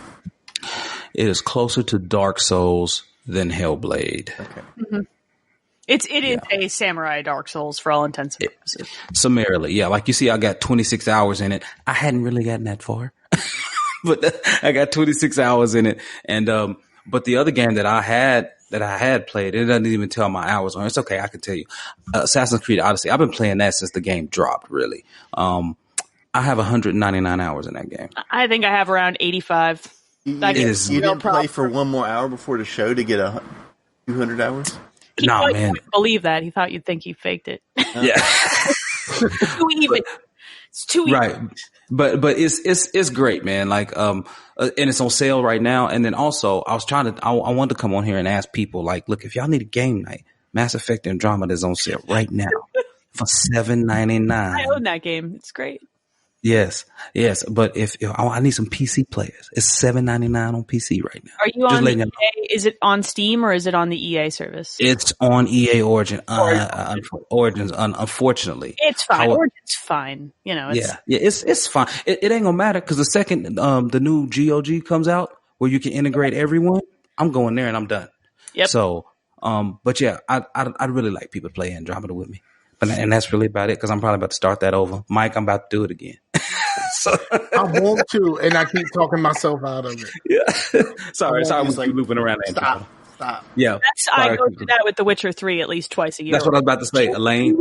It is closer to Dark Souls than Hellblade. Okay. Mm-hmm. It is a samurai Dark Souls for all intents and purposes. Summarily, yeah. Like you see, I got 26 hours in it. I hadn't really gotten that far, but I got 26 hours in it. And but the other game that I had played, it doesn't even tell my hours on. It's okay, I can tell you. Assassin's Creed Odyssey. I've been playing that since the game dropped. Really, I have 199 hours in that game. I think I have around 85. You didn't play for one more hour before the show to get 200 hours? No, man. He believe that. He thought you'd think he faked it. Yeah. Too even. It's too even. Right. But it's great, man. Like, and it's on sale right now. And then also I wanted to come on here and ask people, like, look, if y'all need a game night, Mass Effect Andromeda is on sale right now for $7.99. I own that game. It's great. Yes. But if I need some PC players, it's $7.99 on PC right now. Are you on the EA? Is it on Steam or is it on the EA service? It's on EA Origins, unfortunately. It's fine. Origin's fine. You know. It's fine. It ain't gonna matter because the second the new GOG comes out where you can integrate everyone, I'm going there and I'm done. Yep. So, but yeah, I'd really like people to play Andromeda with me. And that's really about it because I'm probably about to start that over. Mike, I'm about to do it again. I want to, and I keep talking myself out of it. Yeah. Sorry, we keep looping around. Stop. Yeah. I go through that with The Witcher 3 at least twice a year. That's what I was about to say, Elaine.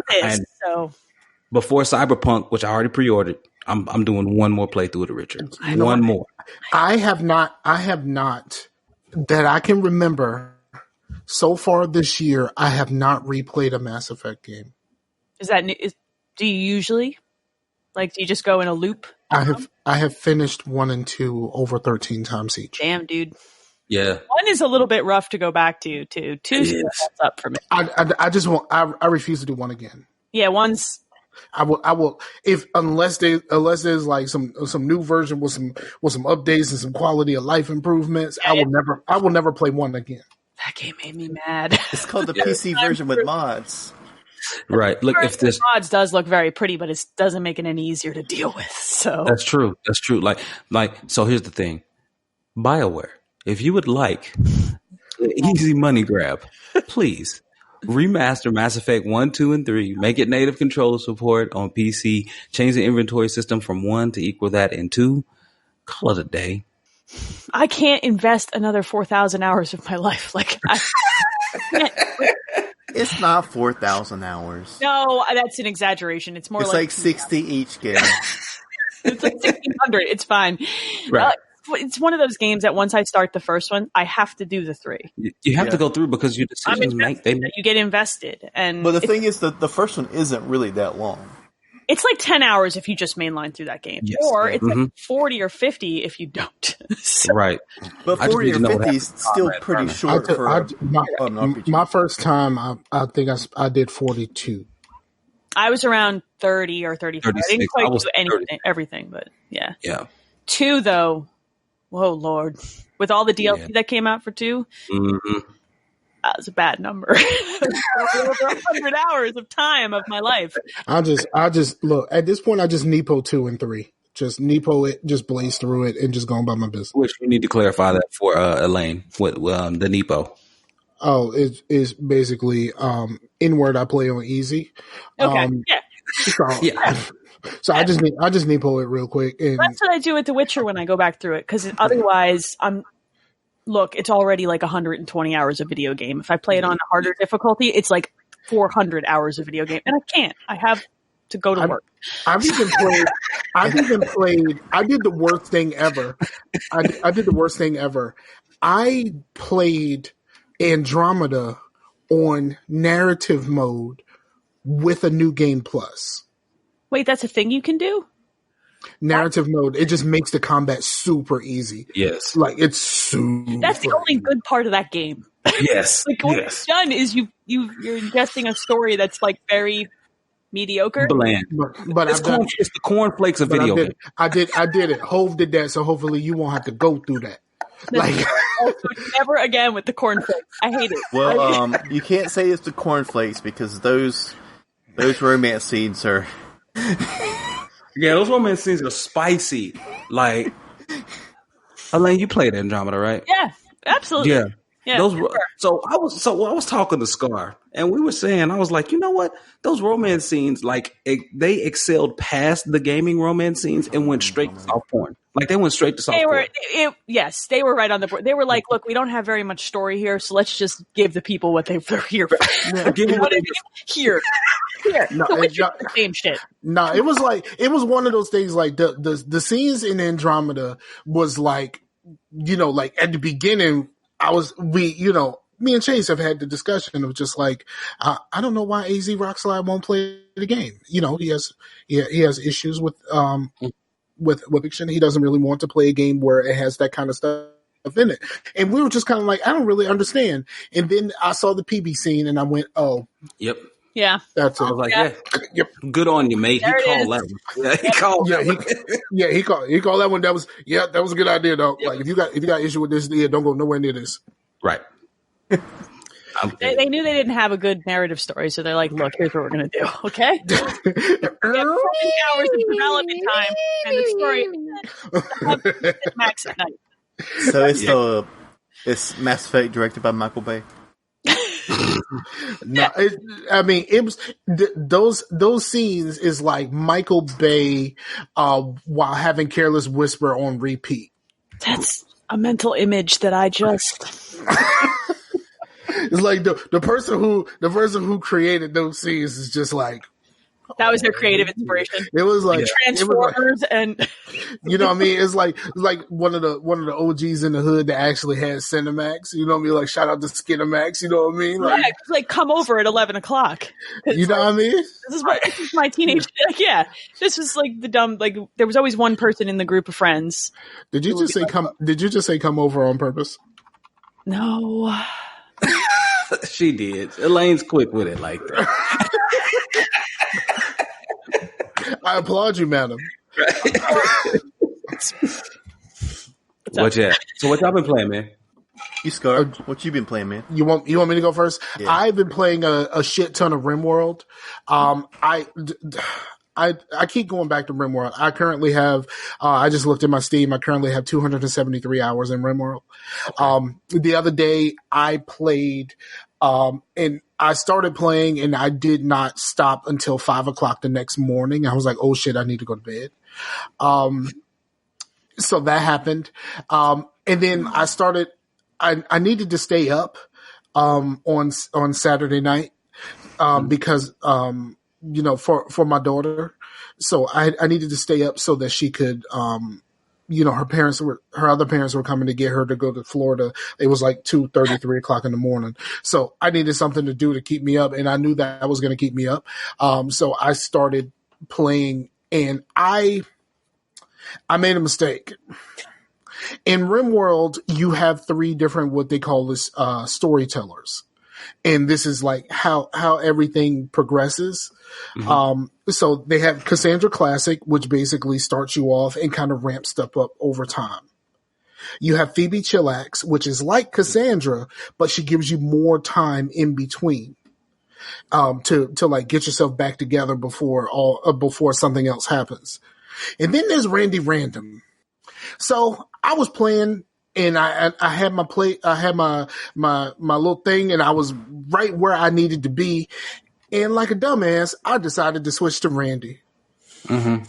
Before Cyberpunk, which I already pre-ordered, I'm doing one more playthrough of The Witcher. One more. I have not, that I can remember so far this year, I have not replayed a Mass Effect game. Do you usually? Like, do you just go in a loop? I have finished 1 and 2 over 13 times each. Damn, dude. Yeah. 1 is a little bit rough to go back to, too. 2 is up for me. I refuse to do 1 again. Yeah, 1's. I will unless there's like some new version with some updates and some quality of life improvements. I will never play 1 again. That game made me mad. It's called the PC version with mods. Right. Look, if this mods does look very pretty, but it doesn't make it any easier to deal with. So that's true. That's true. Like so here's the thing. BioWare, if you would like an easy money grab, please remaster Mass Effect 1, 2, and 3. Make it native controller support on PC. Change the inventory system from 1 to equal that in 2. Call it a day. I can't invest another 4,000 hours of my life. Like I can't. It's not 4,000 hours. No, that's an exaggeration. It's more like 60 each game. It's like 1,600. It's fine. Right. It's one of those games that once I start the first one, I have to do the 3. You have to go through because your decisions you get invested. And but the thing is that the first one isn't really that long. It's like 10 hours if you just mainline through that game. Yes. Or it's like 40 or 50 if you don't. So, right. But 40 or 50 is still pretty short for my first time, I think I did 42. I was around 30 or 35. 36. I didn't quite do everything, but yeah. Yeah. 2, though, whoa, Lord. With all the DLC that came out for 2, that was a bad number. Over 100 hours of time of my life. I just look at this point. I just Nepo 2 and 3. Just Nepo it, just blaze through it, and just go about my business. Which we need to clarify that for Elaine with the Nepo. Oh, it's basically inward. I play on easy. Okay. So I just Nepo it real quick. And that's what I do with The Witcher when I go back through it, because otherwise it's already like 120 hours of video game. If I play it on harder difficulty, it's like 400 hours of video game, and I can't. I have to go to work. I did the worst thing ever. I did the worst thing ever. I played Andromeda on narrative mode with a new game plus. Wait, that's a thing you can do? Narrative mode, it just makes the combat super easy. Yes. Like it's super. That's the only good part of that game. Yes. Like what you've done is you're ingesting a story that's like very mediocre. Bland. But it's the cornflakes of video game. I did it. Hove did that, so hopefully you won't have to go through that. Like never again with the cornflakes. I hate it. Well, you can't say it's the cornflakes because those romance scenes are. Yeah, those romance scenes are spicy. Like, Elaine, you played Andromeda, right? Yeah, absolutely. Yeah. So I was talking to Scar, and we were saying, I was like, you know what? Those romance scenes, like, they excelled past the gaming romance scenes and went straight to soft porn. Like, they went straight to soft porn. Yes, they were right on the board. They were like, look, we don't have very much story here, so let's just give the people what they're here for. Give them what they here. No, the same shit. No, it was one of those things like the scenes in Andromeda was like, like at the beginning, me and Chase have had the discussion of just like, I don't know why AZ Rockslide won't play the game. He has issues with fiction. He doesn't really want to play a game where it has that kind of stuff in it. And we were just kind of like, I don't really understand. And then I saw the PB scene and I went, oh. Yep. Yeah. That's it. I was like, yep. Good on you, mate. There he called that one. Yeah, he called he called that one. That was a good idea though. Yep. Like if you got issue with this, don't go nowhere near this. Right. They knew they didn't have a good narrative story, so they're like, look, here's what we're going to do, okay? We have 40 hours of development time, and the story max at night. So it's Mass Effect directed by Michael Bay. No, it was those scenes is like Michael Bay while having Careless Whisper on repeat. That's a mental image that I just... It's like the person who created those scenes is just like that was their creative inspiration. It was like Transformers and you know what I mean? It's like one of the OGs in the hood that actually had Cinemax. You know what I mean? Like shout out to Skinemax. You know what I mean? Like come over at 11 o'clock. You know what I mean? This is my teenage. Like, yeah, this was like the dumb. Like there was always one person in the group of friends. Did you just say come? Did you just say come over on purpose? No. She did. Elaine's quick with it like that. I applaud you, madam. So what y'all been playing, man? You Scar, what you been playing, man? You want me to go first? Yeah. I've been playing a shit ton of RimWorld. I keep going back to RimWorld. I currently have, I just looked at my Steam. I currently have 273 hours in RimWorld. Okay. The other day I played, and I started playing and I did not stop until 5:00 the next morning. I was like, oh shit, I need to go to bed. So that happened. And then I needed to stay up, on Saturday night, because, for my daughter. So I needed to stay up so that she could, her other parents were coming to get her to go to Florida. It was like 2:30, 3:00 in the morning. So I needed something to do to keep me up, and I knew that was going to keep me up. So I started playing, and I made a mistake. In RimWorld, you have 3 different, what they call this, storytellers. And this is like how everything progresses. Mm-hmm. So they have Cassandra Classic, which basically starts you off and kind of ramps stuff up over time. You have Phoebe Chillax, which is like Cassandra, but she gives you more time in between, to like get yourself back together before something else happens. And then there's Randy Random. So I was playing, and I had my my little thing, and I was right where I needed to be. And like a dumbass, I decided to switch to Randy. Mm-hmm.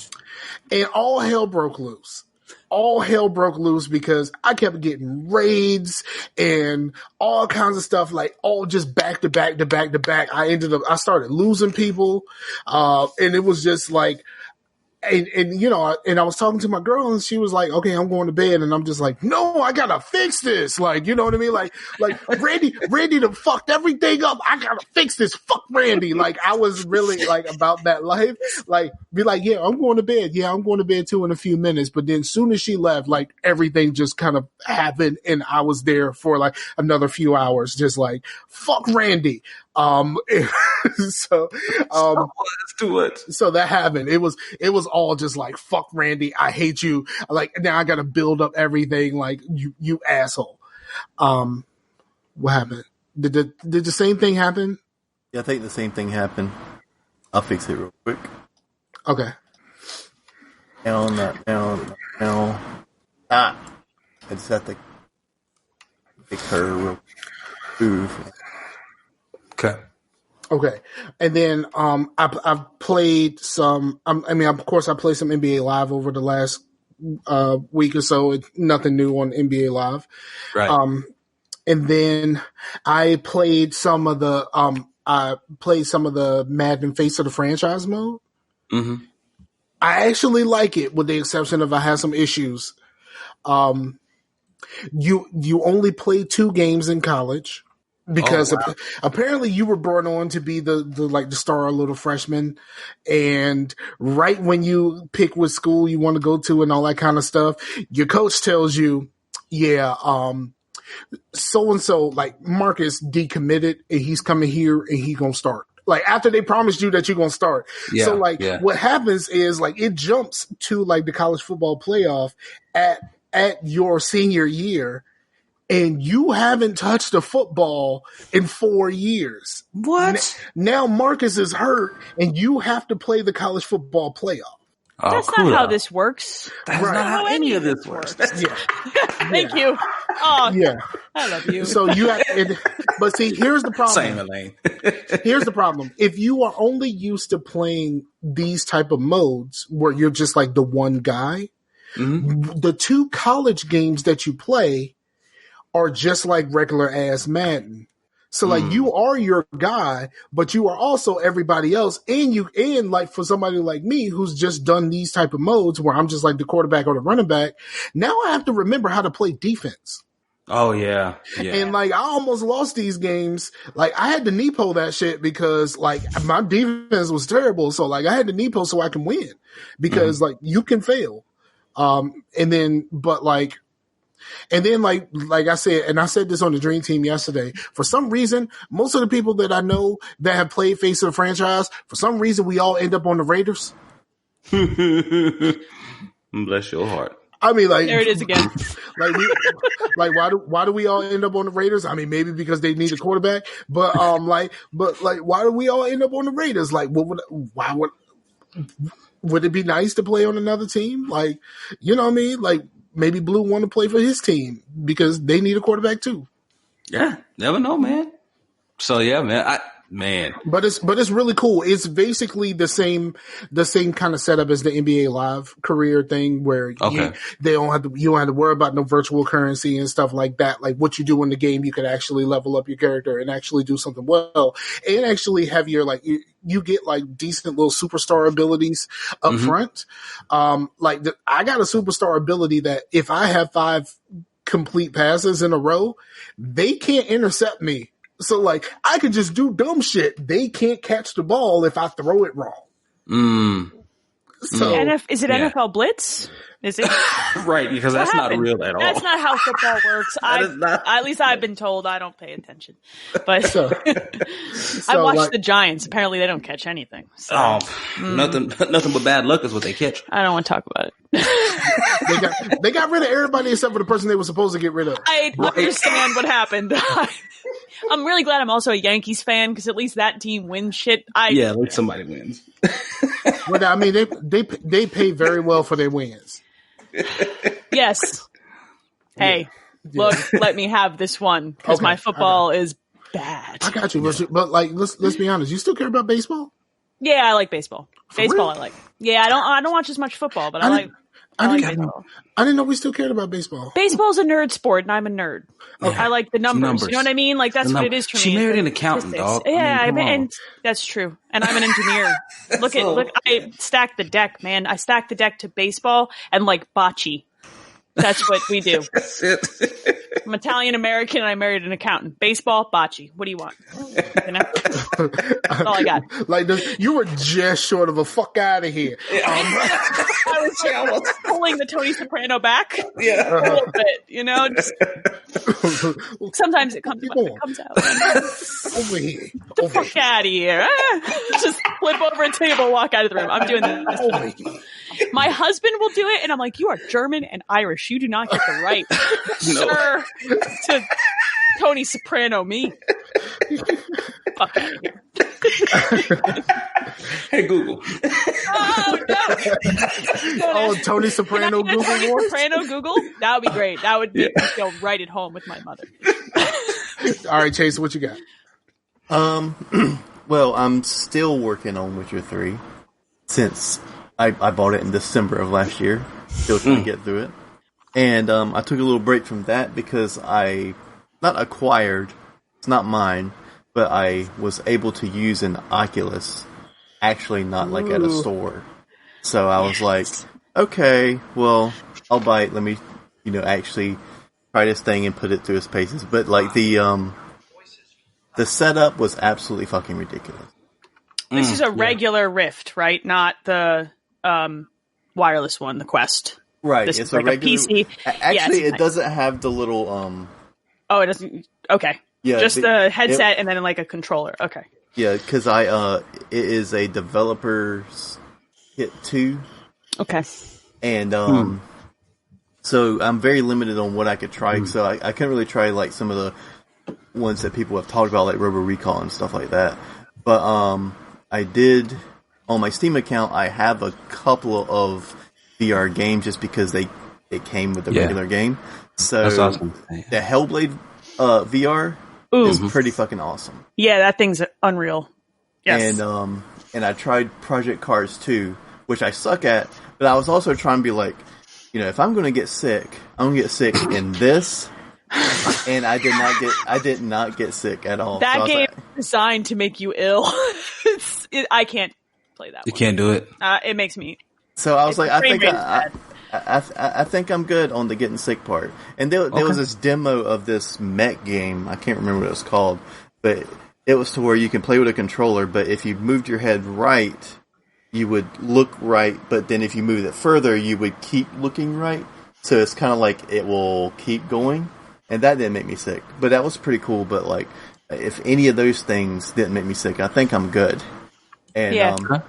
And all hell broke loose. All hell broke loose because I kept getting raids and all kinds of stuff, like all just back to back to back to back. I started losing people. And it was just like, and I was talking to my girl, and she was like, okay, I'm going to bed. And I'm just like, no, I gotta fix this. Like, you know what I mean? Like Randy done fucked everything up. I gotta fix this. Fuck Randy. Like, I was really like about that life. Like, be like, yeah, I'm going to bed. Yeah, I'm going to bed too in a few minutes. But then soon as she left, like everything just kind of happened. And I was there for like another few hours, just like, fuck Randy. So that happened. It was all just like, fuck Randy, I hate you. Like, now I gotta build up everything. Like, you asshole. What happened? Did the same thing happen? Yeah, I think the same thing happened. I'll fix it real quick. Okay. Down. I just have to fix her real move. Okay. And then, I've played some, of course I played some NBA Live over the last, week or so. It's nothing new on NBA Live. Right. And then I played some of the Madden Face of the Franchise mode. Mm-hmm. I actually like it, with the exception of I had some issues. You only play 2 games in college. Because apparently you were brought on to be the star little freshman, and right when you pick what school you want to go to and all that kind of stuff, your coach tells you, yeah, so-and-so, like Marcus decommitted and he's coming here and he's going to start. Like, after they promised you that you're going to start. Yeah, so like what happens is, like, it jumps to like the college football playoff at your senior year. And you haven't touched a football in 4 years. What? Now Marcus is hurt, and you have to play the college football playoff. Oh, that's not how this works. That's not how any of this works. Yeah. Thank you. Oh, yeah. I love you. So you have, but see, here's the problem. Same, Elaine. Here's the problem. If you are only used to playing these type of modes where you're just like the one guy, mm-hmm. the 2 college games that you play are just like regular ass Madden. So like you are your guy, but you are also everybody else. And like for somebody like me who's just done these type of modes where I'm just like the quarterback or the running back, now I have to remember how to play defense. Oh yeah. And like I almost lost these games. Like I had to Nepo that shit because like my defense was terrible. So like I had to Nepo so I can win, because like you can fail. And then like I said, and I said this on the Dream Team yesterday, for some reason, most of the people that I know that have played Face of the Franchise, for some reason, we all end up on the Raiders. Bless your heart. I mean, like, there it is again. why do we all end up on the Raiders? I mean, maybe because they need a quarterback, but why do we all end up on the Raiders? Like, why would it be nice to play on another team? Like, you know what I mean? Like, maybe Blue want to play for his team because they need a quarterback too. Yeah, never know, man. So yeah, man, But it's really cool. It's basically the same kind of setup as the NBA Live career thing, where you don't have to worry about no virtual currency and stuff like that. Like, what you do in the game, you can actually level up your character and actually do something well, and actually have your you get like decent little superstar abilities up front. I got a superstar ability that if I have 5 complete passes in a row, they can't intercept me. So, like, I could just do dumb shit. They can't catch the ball if I throw it wrong. So, is it NFL Blitz? Is it? Right, because that's not real at all. That's not how football works. At least I've been told. I don't pay attention. But I watched the Giants. Apparently, they don't catch anything. So. Nothing but bad luck is what they catch. I don't want to talk about it. they got rid of everybody except for the person they were supposed to get rid of. I understand what happened. I'm really glad I'm also a Yankees fan because at least that team wins shit. At least somebody wins. Well, I mean, they pay very well for their wins. Yes. Hey, look, let me have this one because my football is bad. I got you, but like, let's be honest. You still care about baseball? Yeah, I like baseball. Baseball, I like. Yeah, I don't watch as much football, but I like baseball. I didn't know we still cared about baseball. Baseball's a nerd sport, and I'm a nerd. Yeah. I like the numbers. You know what I mean? Like, that's what it is for me. She married an accountant, dog. Yeah, and that's true. And I'm an engineer. Look, I stacked the deck, man. I stacked the deck to baseball and, like, bocce. That's what we do. That's it. I'm Italian American, and I married an accountant. Baseball, bocce. What do you want? You know? That's all I got. Like, you were just short of a fuck out of here. I was pulling the Tony Soprano back. Yeah. A little bit, you know? Sometimes it comes out. Over here. Get the fuck out of here. Just flip over a table, walk out of the room. I'm doing this. Over here. My husband will do it, and I'm like, you are German and Irish. You do not get the right, sir, to Tony Soprano me. Fuck out of here. Hey, Google. Oh, no. Tony Soprano Google Tony Wars? Soprano Google? That would be great. That would make me feel right at home with my mother. All right, Chase, what you got? Well, I'm still working on Witcher 3 since I bought it in December of last year. Still trying to get through it. And I took a little break from that because I not acquired, it's not mine, but I was able to use an Oculus, actually not like at a store. So I was like, okay, well, I'll buy it. Let me, actually try this thing and put it through its paces. But like the setup was absolutely fucking ridiculous. This is a regular Rift, right? Not the wireless one, the Quest. Right, this it's is like a regular PC. Actually, it doesn't have the little Oh, it doesn't. Okay. Yeah, just the headset and then like a controller. Okay. Yeah, because it is a developer's kit too. Okay. And so I'm very limited on what I could try. So I couldn't really try like some of the ones that people have talked about, like Robo Recall and stuff like that. But I did on my Steam account. I have a couple of VR games just because it came with the regular game. So that's awesome. The Hellblade VR is pretty fucking awesome. Yeah, that thing's unreal. Yes. And I tried Project Cars 2, which I suck at, but I was also trying to be like, if I'm going to get sick, I'm going to get sick in this. And I did not get sick at all. That game is designed to make you ill. I can't play that. You can't do it. It makes me. So I was like, I think I'm good on the getting sick part. And there was this demo of this mech game. I can't remember what it was called, but it was to where you can play with a controller, but if you moved your head right, you would look right, but then if you moved it further, you would keep looking right. So it's kind of like it will keep going. And that didn't make me sick. But that was pretty cool. But like, if any of those things didn't make me sick, I think I'm good. And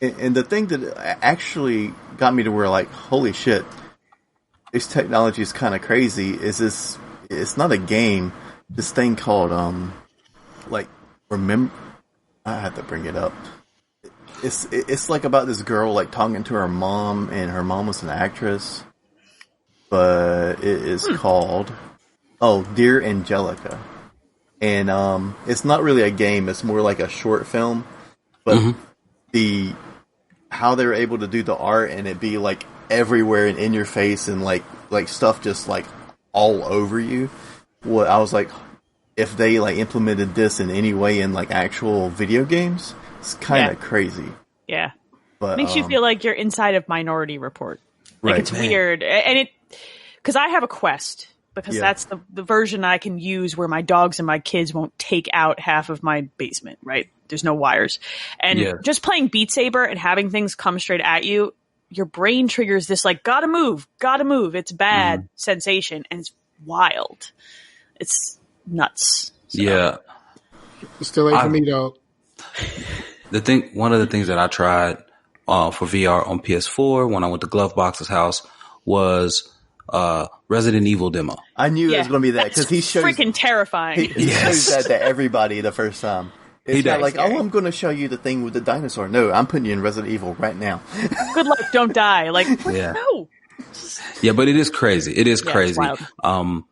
and the thing that actually got me to where like, holy shit, this technology is kind of crazy. Is this? It's not a game. This thing called like remember. I have to bring it up. It's like about this girl like talking to her mom, and her mom was an actress. But it is called Dear Angelica, and it's not really a game. It's more like a short film. But how they were able to do the art and it be like everywhere and in your face and like stuff just like all over you. What I was like, if they like implemented this in any way in like actual video games, it's kind of crazy. Yeah, but makes you feel like you're inside of Minority Report. Like right. It's weird, and because I have a Quest. Because that's the version I can use where my dogs and my kids won't take out half of my basement, right? There's no wires. And just playing Beat Saber and having things come straight at you, your brain triggers this like, gotta move. It's bad sensation. And it's wild. It's nuts. So. Yeah. Still ain't for me, though. One of the things that I tried for VR on PS4 when I went to Glovebox's house was Resident Evil demo. I knew it was going to be that because he shows freaking terrifying. He shows that to everybody the first time. It's not like, I'm going to show you the thing with the dinosaur. No, I'm putting you in Resident Evil right now. Good luck, don't die. Like, no. Yeah, but it is crazy. It is crazy. On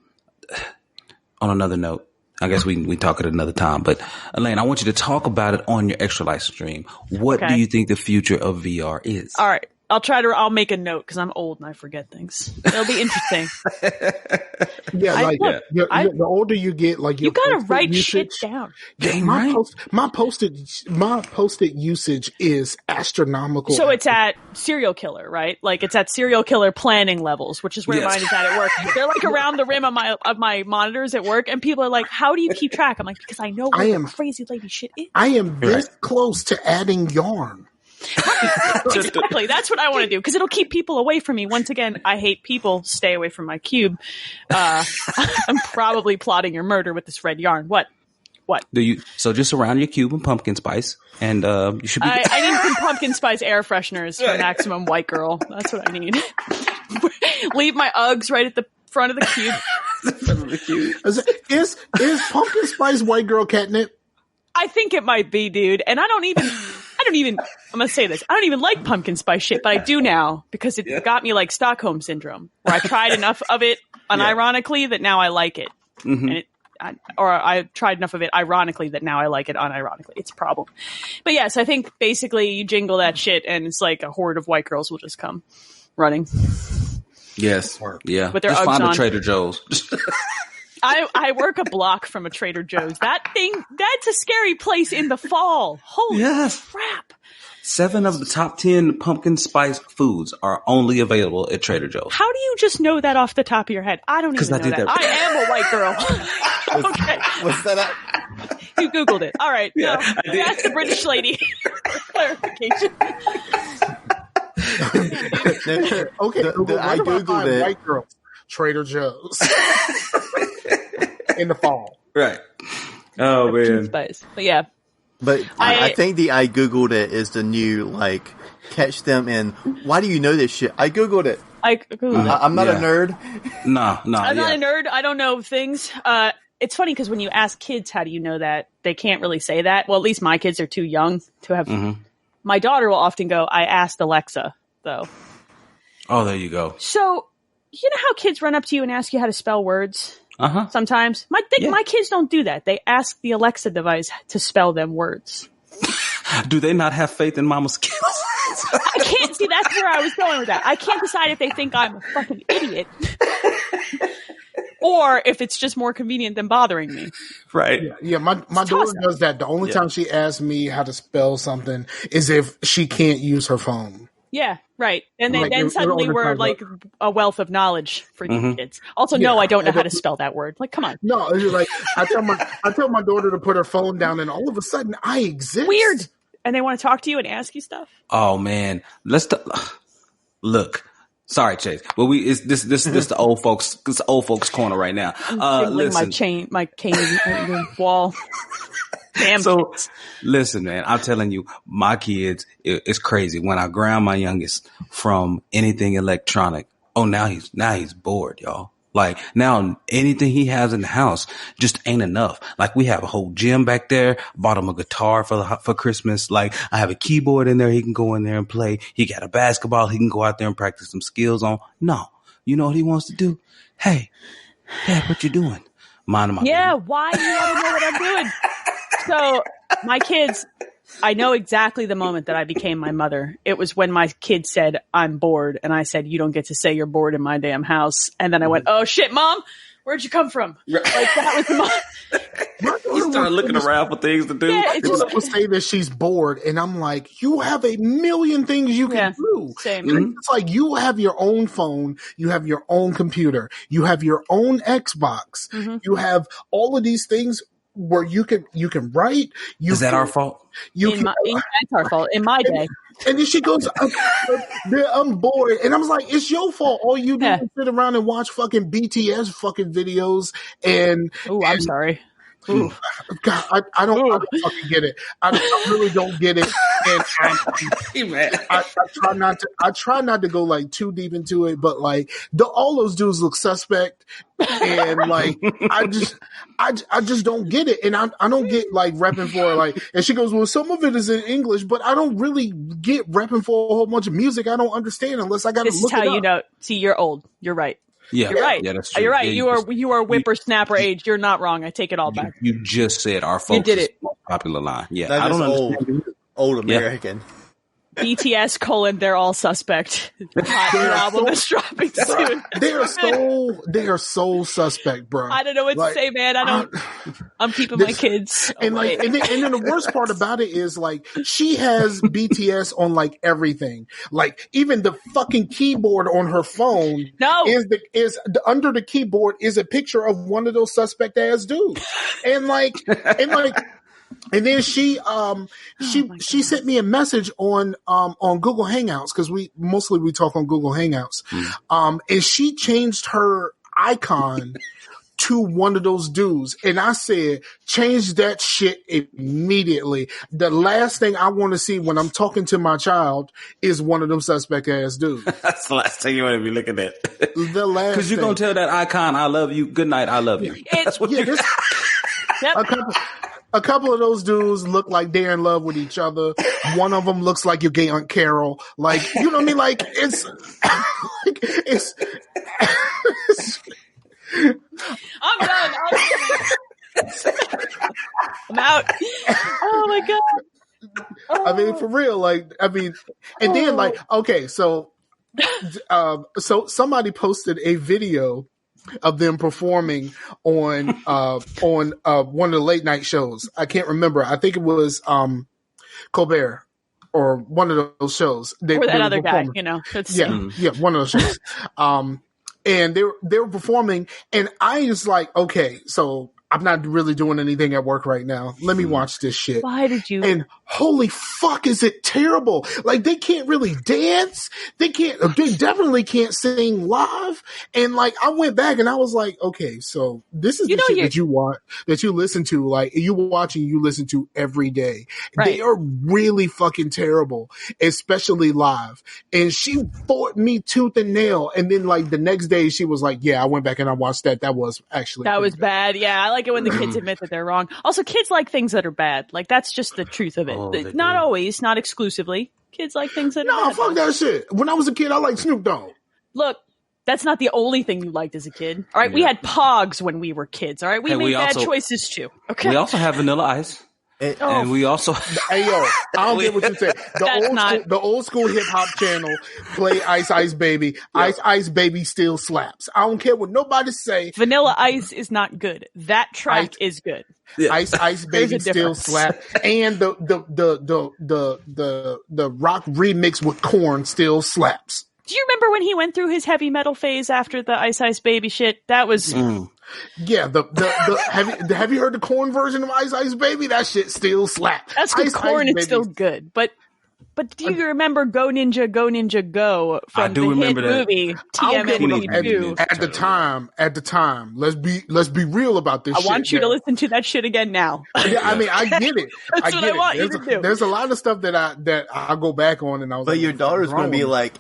another note, I guess we talk at another time. But Elaine, I want you to talk about it on your Extra Life stream. What do you think the future of VR is? All right. I'll make a note because I'm old and I forget things. It'll be interesting. The older you get, like you gotta write shit down. My post-it usage is astronomical. So it's at serial killer, right? Like it's at serial killer planning levels, which is where mine is at work. They're like around the rim of my monitors at work, and people are like, "How do you keep track?" I'm like, "Because I know where the crazy lady shit is." I am this close to adding yarn. Exactly. That's what I want to do because it'll keep people away from me. Once again, I hate people. Stay away from my cube. I'm probably plotting your murder with this red yarn. What? So just surround your cube in pumpkin spice, and you should be. I need some pumpkin spice air fresheners for maximum white girl. That's what I need. Leave my Uggs right at the front of the cube. Is pumpkin spice white girl catnip? I think it might be, dude. And I don't even, I'm going to say this. I don't even like pumpkin spice shit, but I do now because it got me like Stockholm syndrome where I tried enough of it unironically that now I like it. And I tried enough of it ironically that now I like it unironically. It's a problem. But yes, I think basically you jingle that shit and it's like a horde of white girls will just come running. Yes. Yeah. With their just Uggs find on. a Trader Joe's. I work a block from a Trader Joe's. That's a scary place in the fall. Holy crap. 7 of the top 10 pumpkin spice foods are only available at Trader Joe's. How do you just know that off the top of your head? I don't even know that. I am a white girl. Okay. What's that? You Googled it. All right. Yeah, no, that's the British lady. Clarification. Okay. I Googled it. White girls. Trader Joe's. In the fall. Right. Oh, man. Spice. But yeah. But I think the I Googled it is the new, like, catch them in, why do you know this shit? I Googled it. I'm not a nerd. No. I'm not a nerd. I don't know things. It's funny because when you ask kids, how do you know that? They can't really say that. Well, at least my kids are too young to have. My daughter will often go, I asked Alexa, though. Oh, there you go. So, you know how kids run up to you and ask you how to spell words? Sometimes. My kids don't do that. They ask the Alexa device to spell them words. Do they not have faith in mama's skills? I can't see. That's where I was going with that. I can't decide if they think I'm a fucking idiot or if it's just more convenient than bothering me. Right. Yeah, my daughter does that. The only time she asks me how to spell something is if she can't use her phone. Yeah, right. And then suddenly we're like a wealth of knowledge for these kids. Also, no, I don't know how to spell that word. Like, come on. No, it's like I tell my daughter to put her phone down, and all of a sudden I exist. Weird. And they want to talk to you and ask you stuff. Oh man, look. Sorry, Chase. But this the old folks. This old folks corner right now. Listen. my cane wall. Damn. So, listen, man, I'm telling you, my kids, it's crazy. When I ground my youngest from anything electronic, Oh, now he's bored, y'all. Like now anything he has in the house just ain't enough. Like we have a whole gym back there, bought him a guitar for Christmas. Like I have a keyboard in there. He can go in there and play. He got a basketball. He can go out there and practice some skills on. No, you know what he wants to do? Hey, Dad, what you doing? Minding my Yeah. business. Why do you want to know what I'm doing? So my kids, I know exactly the moment that I became my mother. It was when my kid said, I'm bored. And I said, you don't get to say you're bored in my damn house. And then I went, oh shit, Mom, where'd you come from? Like that was the moment. You start looking around for things to do. Yeah, it just, People say that she's bored, and I'm like, you have a million things you can do. Same. It's like you have your own phone, you have your own computer, you have your own Xbox, you have all of these things where you can write. Is that our fault? That's our fault. In my day. And then she goes, I'm bored. And I was like, it's your fault. All you do is sit around and watch fucking BTS fucking videos. And I'm sorry. God, I don't fucking get it. I really don't get it. And I try not to go like too deep into it, but like all those dudes look suspect, and like I just don't get it, and I don't get like repping for like. And she goes, well, some of it is in English, but I don't really get repping for a whole bunch of music I don't understand unless I got to look it up. This is how you know. See, you're old. You're right. Yeah, you're right. Yeah, that's true. You're right. Yeah, you are whippersnapper age. You're not wrong. I take it all back. You just said our folks. You did it. Popular line. Yeah, That I don't is understand. old American. BTS : they're all suspect. Their album is dropping soon. They are so suspect, bro. I don't know what to say, man. I'm keeping my kids. And like, and then the worst part about it is like she has BTS on like everything. Like even the fucking keyboard on her phone. No, is under the keyboard is a picture of one of those suspect ass dudes. And then she sent me a message on Google Hangouts because we talk on Google Hangouts. And she changed her icon to one of those dudes. And I said, change that shit immediately. The last thing I want to see when I'm talking to my child is one of them suspect ass dudes. That's the last thing you want to be looking at. The last because you're gonna tell that icon, I love you. Good night, I love you. That's what you're. A couple of those dudes look like they're in love with each other. One of them looks like your gay Aunt Carol. Like, you know what I mean? Like, I'm done. I'm out. Oh my God. I mean, for real. Like, I mean, and then like, okay, so somebody posted a video of them performing on one of the late night shows. I can't remember. I think it was Colbert or one of those shows. Or that other guy, you know. One of those shows. And they were performing, and I was like, okay, so I'm not really doing anything at work right now. Let me watch this shit. Why did you? And holy fuck, is it terrible? Like they can't really dance. They definitely can't sing live. And like I went back and I was like, okay, so this is the shit that you want, that you listen to, like you watch and you listen to every day. Right. They are really fucking terrible, especially live. And she fought me tooth and nail. And then like the next day she was like, yeah, I went back and I watched that. That was bad. Yeah. I like it when the kids admit that they're wrong. Also, kids like things that are bad. Like that's just the truth of it. Not always, not exclusively. Kids like things that are bad. No, fuck that shit. When I was a kid, I liked Snoop Dogg. Look, that's not the only thing you liked as a kid. All right, we had Pogs when we were kids. All right, we made bad choices too. Okay, we also have Vanilla Ice. And we also hey yo, I don't get what you said. The old school hip hop channel play Ice Ice Baby. Yeah. Ice Baby still slaps. I don't care what nobody say. Vanilla Ice is not good. That track is good. Yeah. Ice Baby still slap, and the rock remix with Korn still slaps. Do you remember when he went through his heavy metal phase after the Ice Ice Baby shit? That was. Yeah, have you heard the Korn version of Ice Ice Baby? That shit still slaps. That's good. Korn is still good, but do you remember Go Ninja Go from the hit movie TMNT2? At the time, let's be real about this. I want you to listen to that shit again now. Yeah, I mean, I get it. That's what I want you to do. There's a lot of stuff that I go back on, and I was. But your daughter's going to be like,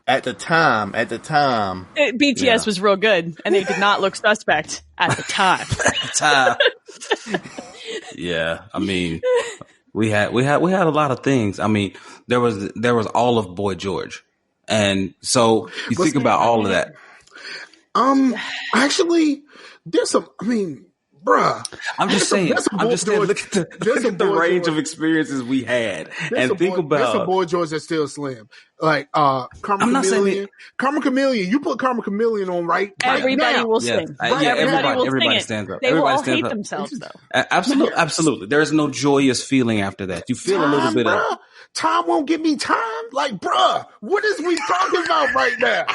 At the time, BTS was real good, and they did not look suspect at the time. Yeah, I mean, we had a lot of things. I mean, there was all of Boy George, and so you think about all of that. Actually, there's some. I mean, bruh. I'm just saying. Look at the range of experiences we had, and think about. There's some Boy George that's still slim. Like Karma Chameleon. Karma Chameleon. You put Karma Chameleon on right Everybody now. will sing. Everybody stands up. They will all hate themselves though. Absolutely. There is no joyous feeling after that. You feel a little bit of time won't give me time. Like, bruh, what is we talking about right now?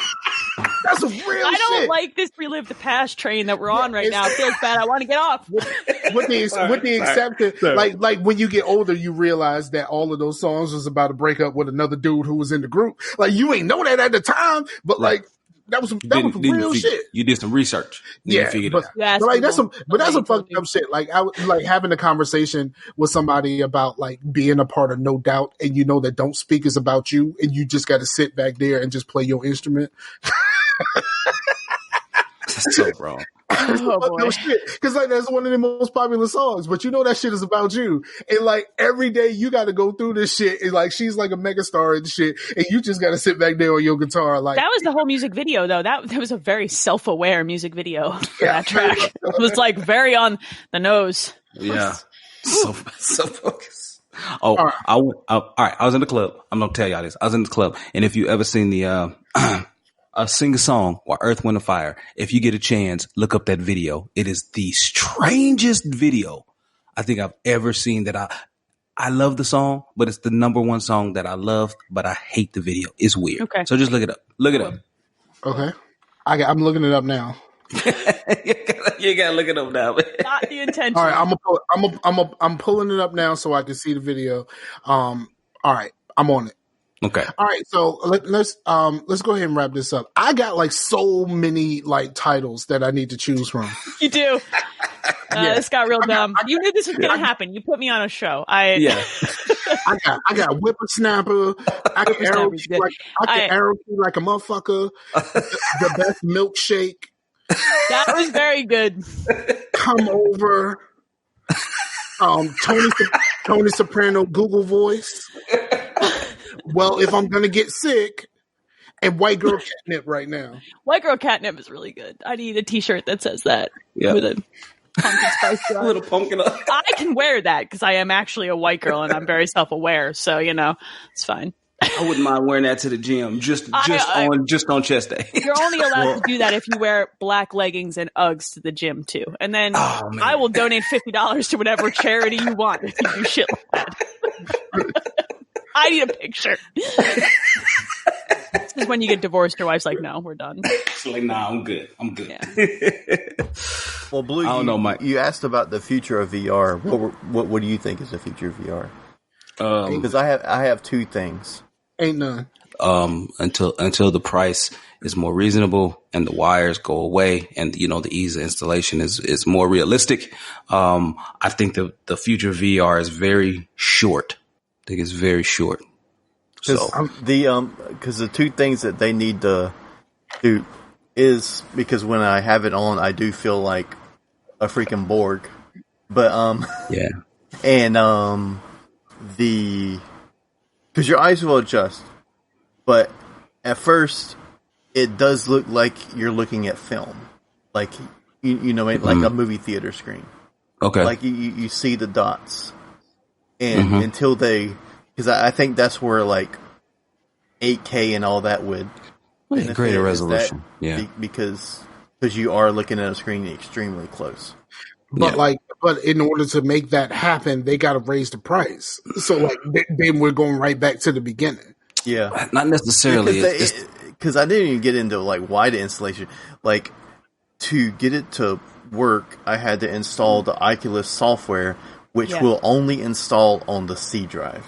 That's some real shit. I don't like this relive the past train that we're on right now. It feels bad. I want to get off. With the exception, like when you get older, you realize that all of those songs was about to break up with another dude who was in the group. Like you ain't know that at the time, but like that was some real shit. You did some research. Yeah, you figured it out. But like that's some fucked up shit. Like I was like having a conversation with somebody about like being a part of No Doubt, and you know that Don't Speak is about you, and you just got to sit back there and just play your instrument. That's so wrong. Oh boy. Because like that's one of the most popular songs, but you know that shit is about you, and like every day you got to go through this shit, and like she's like a megastar and shit, and you just got to sit back there on your guitar. Like that was the whole music video, though. That was a very self-aware music video for that track. It was like very on the nose. Yeah, so focused. Oh, all right. I was in the club. I'm gonna tell y'all this. I was in the club, and if you ever seen the sing a song or Earth, Wind, and Fire. If you get a chance, look up that video. It is the strangest video I think I've ever seen. That I love the song, but it's the number one song that I love, but I hate the video. It's weird. Okay. So just look it up. Look it up. Okay. I'm looking it up now. You gotta look it up now. Not the intention. All right, I'm pulling it up now so I can see the video. All right, I'm on it. Okay. All right, so let's go ahead and wrap this up. I got like so many like titles that I need to choose from. You do. This got real dumb. You knew this was gonna happen. You put me on a show. I got Whippersnapper. I can arrow key like a motherfucker. The best milkshake. That was very good. Come over. Tony Soprano Google voice. Well, if I'm gonna get sick, and White Girl Catnip right now. White Girl Catnip is really good. I need a T-shirt that says that with a pumpkin spice jar. A little pumpkin. I can wear that because I am actually a white girl and I'm very self-aware. So it's fine. I wouldn't mind wearing that to the gym just on chest day. You're only allowed to do that if you wear black leggings and Uggs to the gym too. And then I will donate $50 to whatever charity you want if you do shit like that. I need a picture. This is when you get divorced. Your wife's like, "No, we're done." She's like, "Nah, I'm good. Yeah. Well, Blue, I don't know, Mike. You asked about the future of VR. What do you think is the future of VR? Because I have two things. Ain't none. Until the price is more reasonable and the wires go away and the ease of installation is more realistic. I think the future of VR is very short. I think it's very short. So because the two things that they need to do is, because when I have it on, I do feel like a freaking Borg. But yeah, and because your eyes will adjust, but at first it does look like you're looking at film, like like a movie theater screen. Okay, like you see the dots. And until because I think that's where like 8K and all that would greater resolution, because you are looking at a screen extremely close. But but in order to make that happen, they got to raise the price. So like then we're going right back to the beginning. Yeah, not necessarily. Because I didn't even get into like wide installation. Like to get it to work, I had to install the Oculus software, which will only install on the C drive.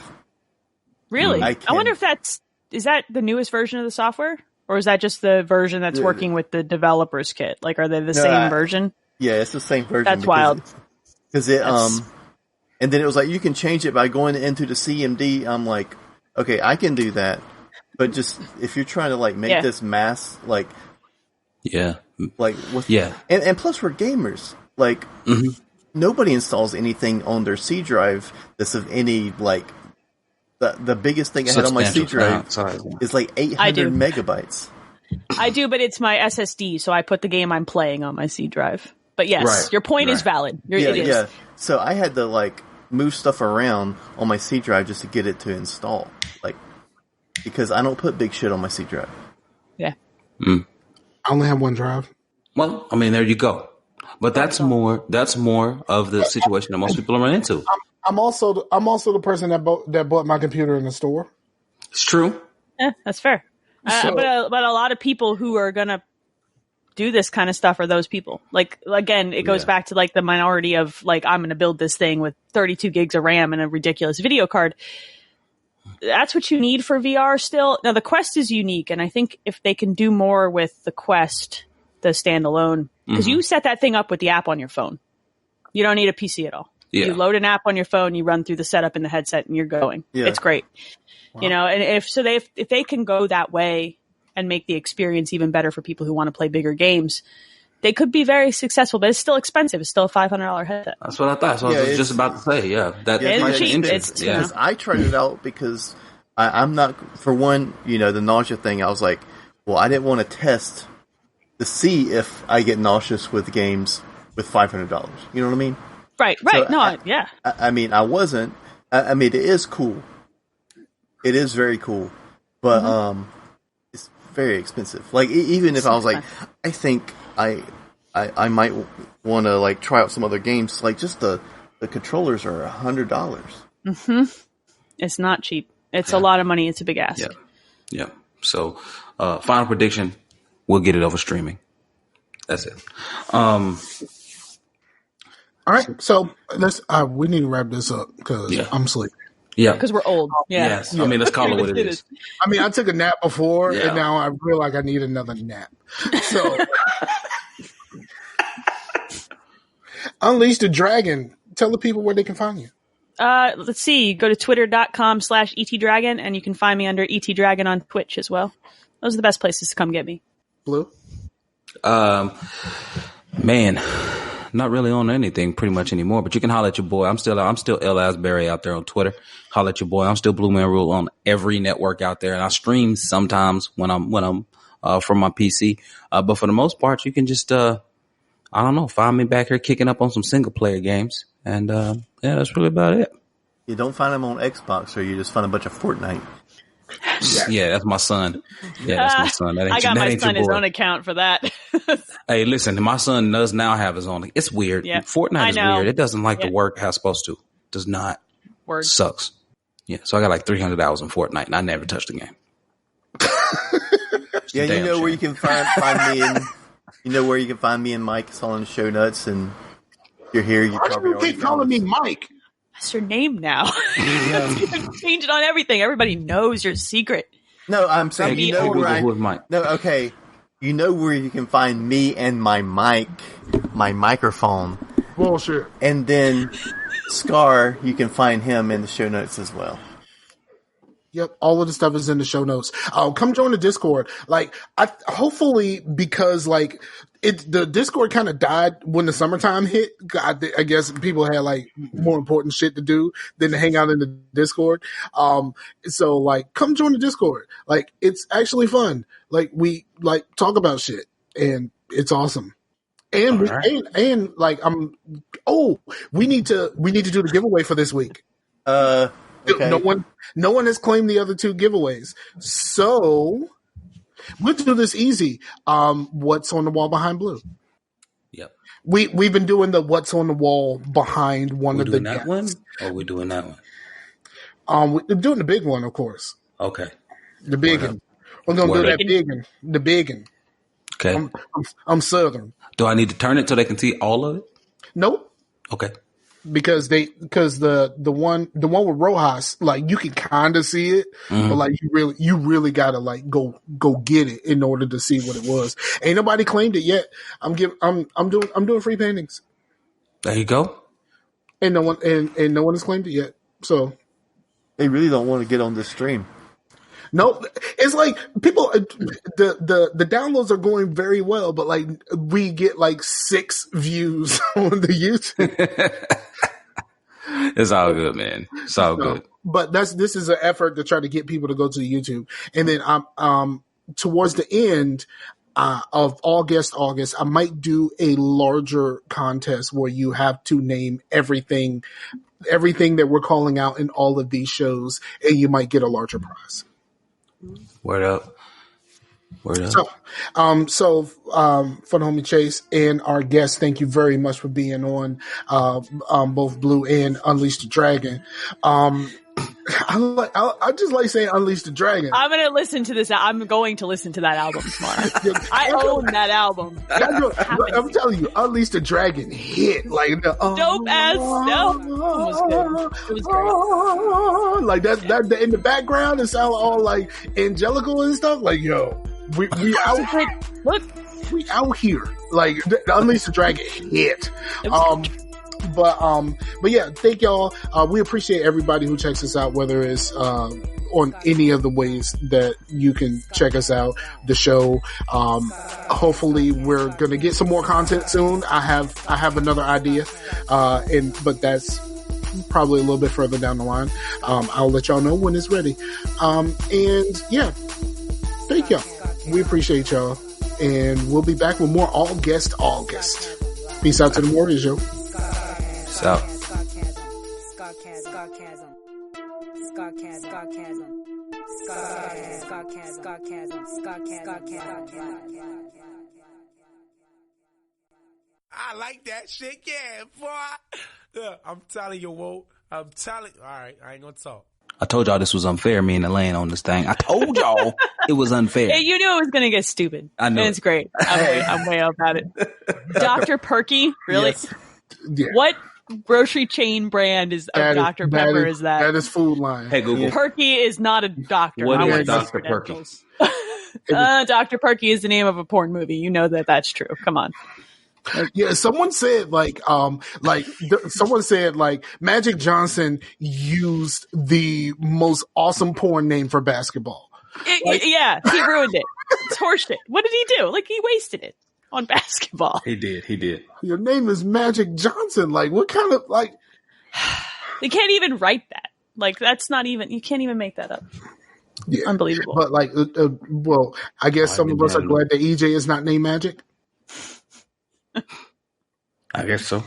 Really? I wonder if is that the newest version of the software? Or is that just the version that's working with the developer's kit? Like, are they the same version? Yeah, it's the same version. That's wild. Because and then it was like, you can change it by going into the CMD. I'm like, okay, I can do that. But just if you're trying to like make this mass like and plus we're gamers. Like nobody installs anything on their C drive that's of any like the biggest thing I had on my C drive is like 800 megabytes. I do, but it's my SSD, so I put the game I'm playing on my C drive. But yes, your point is valid. It is. Yeah. So I had to like move stuff around on my C drive just to get it to install. Like because I don't put big shit on my C drive. Yeah. I only have one drive. Well, I mean, there you go. But that's more of the situation that most people run into. I'm also the person that bought my computer in the store. It's true. Yeah, that's fair. But a lot of people who are gonna do this kind of stuff are those people. Like again, it goes back to like the minority of like I'm gonna build this thing with 32 gigs of RAM and a ridiculous video card. That's what you need for VR still. Now the Quest is unique, and I think if they can do more with the Quest, the standalone, because you set that thing up with the app on your phone. You don't need a PC at all. Yeah. You load an app on your phone, you run through the setup in the headset, and you're going. Yeah. It's great. Wow. You know, and if they can go that way and make the experience even better for people who want to play bigger games, they could be very successful. But it's still expensive. It's still a $500 headset. That's what I thought. So I was just about to say, it's cheap. Because I tried it out because I'm not, for one, you know, the nausea thing. I was like, well, I didn't want to test to see if I get nauseous with games with $500. You know what I mean? Right. So I mean, I wasn't. I mean, it is cool. It is very cool, but it's very expensive. Like even if I was like, I think I might want to like try out some other games. Like just the controllers are $100. It's not cheap. It's a lot of money. It's a big ask. Yeah. So, final prediction: we'll get it over streaming. That's it. All right, so let's. We need to wrap this up because I'm sleeping. Yeah, because we're old. Yeah. Yes. I mean, let's call it what it is. I mean, I took a nap before, and now I feel like I need another nap. So, Unleash the Dragon. Tell the people where they can find you. Let's see. Go to twitter.com/etdragon, and you can find me under etdragon on Twitch as well. Those are the best places to come get me. Blue? Man, not really on anything pretty much anymore, but you can holler at your boy. I'm still L. Asbury out there on Twitter. Holler at your boy. I'm still Blue Man Rule on every network out there, and I stream sometimes when I'm from my PC. But for the most part, you can just I don't know, find me back here kicking up on some single player games, and that's really about it. You don't find them on Xbox, or you just find a bunch of Fortnite. Yeah, that's my son. Yeah, that's my son. That ain't I got that my ain't son your his boy. own account for that. Hey, listen, my son does now have his own. It's weird. Yeah, Fortnite is weird. It doesn't like to work how it's supposed to. Does not. Word. Sucks. Yeah, so I got like 300 hours in Fortnite, and I never touched the game. Yeah, you know where you can find me and you know where you can find me and Mike. It's all in the show notes, and if you're here. You probably already keep calling me Mike. That's your name now. You can change it on everything. Everybody knows your secret. No, I'm saying you know where Mike. No, okay. You know where you can find me and my mic, my microphone. Bullshit. And then Scar, you can find him in the show notes as well. Yep, all of the stuff is in the show notes. Come join the Discord. Like, hopefully, because like the Discord kind of died when the summertime hit. I guess people had like more important shit to do than to hang out in the Discord. So like, come join the Discord. Like, it's actually fun. Like, we like talk about shit, and it's awesome. And and like we need to do the giveaway for this week. Okay. No one has claimed the other two giveaways. So we'll do this easy. What's on the wall behind Blue? Yep. We've been doing the what's on the wall behind one of the that one? Or we're doing that one? We're doing the big one, of course. Okay. The big one. We're gonna do that big one. The big one. Okay. I'm Southern. Do I need to turn it so they can see all of it? Nope. Okay. Because the one with Rojas, like you can kind of see it, but like you really gotta like go get it in order to see what it was. Ain't nobody claimed it yet. I'm doing free paintings. There you go. And no one has claimed it yet. So they really don't want to get on this stream. No, it's like people, the downloads are going very well, but like we get like 6 views on the YouTube. It's all good, man. It's all good. But this is an effort to try to get people to go to the YouTube. And then towards the end of August, I might do a larger contest where you have to name everything that we're calling out in all of these shows, and you might get a larger prize. Word up. So, Fun Homie Chase and our guest, thank you very much for being on both Blue and Unleash the Dragon. I just like saying Unleash the Dragon. I'm going to listen to this. I'm going to listen to that album tomorrow. I own that album. I'm telling you, Unleash the Dragon hit like the dope as no. It was good. It was great. Like that in the background, it sounded all like angelical and stuff. Like yo, we out here. Like the Unleash the Dragon hit. But yeah, thank y'all. We appreciate everybody who checks us out, whether it's on any of the ways that you can check us out, the show. Hopefully we're gonna get some more content soon. I have another idea, but that's probably a little bit further down the line. I'll let y'all know when it's ready. And yeah, thank y'all. We appreciate y'all, and we'll be back with more August. Peace out to the Warriors, yo. Out. I like that shit, yeah, boy. Yeah, I'm telling you, Whoa. All right, I ain't gonna talk. I told y'all this was unfair, me and Elaine on this thing. I told y'all it was unfair. Hey, you knew it was going to get stupid. I know. And it's great. I'm way up at it. Dr. Perky? Really? Yes. Yeah. What grocery chain brand of Dr. Pepper is that? That is Food Line. Hey, Google. Perky is not a doctor. What is want Dr. Perky? Dr. Perky is the name of a porn movie. You know that's true. Come on. Yeah, someone said someone said Magic Johnson used the most awesome porn name for basketball. Yeah, he ruined it. It's horseshit. What did he do? Like, he wasted it on basketball. He did. Your name is Magic Johnson. Like, what kind of They can't even write that. Like, that's not even. You can't even make that up. Yeah, unbelievable. But well, I guess some of us are glad that EJ is not named Magic. I guess so.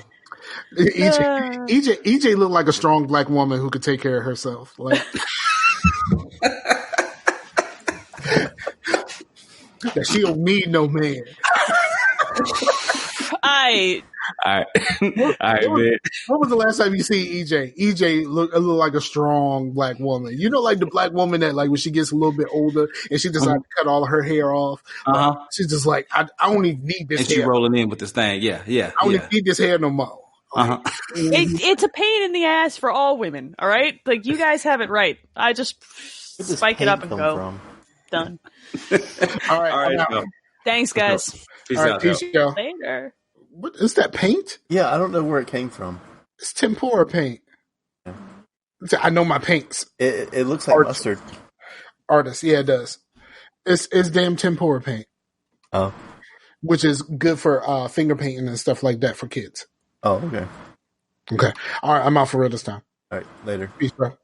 EJ looked like a strong black woman who could take care of herself. Like that she don't need no man. All right, man. When was the last time you see EJ? EJ look like a strong black woman. You know, like the black woman that, like, when she gets a little bit older and she decides to cut all her hair off. She's just like, I don't even need this. And she rolling in with this thing. Yeah. I don't even need this hair no more. It's a pain in the ass for all women. All right, like, you guys have it right. I just spike it up and go. Done. All right. Thanks, guys. Peace out. Peace, y'all. Later. What is that paint? Yeah, I don't know where it came from. It's tempura paint. Yeah. I know my paints. It looks like mustard. Artist, yeah, it does. It's damn tempura paint. Oh, which is good for finger painting and stuff like that for kids. Oh, okay. Okay. All right, I'm out for real this time. All right, later. Peace, bro.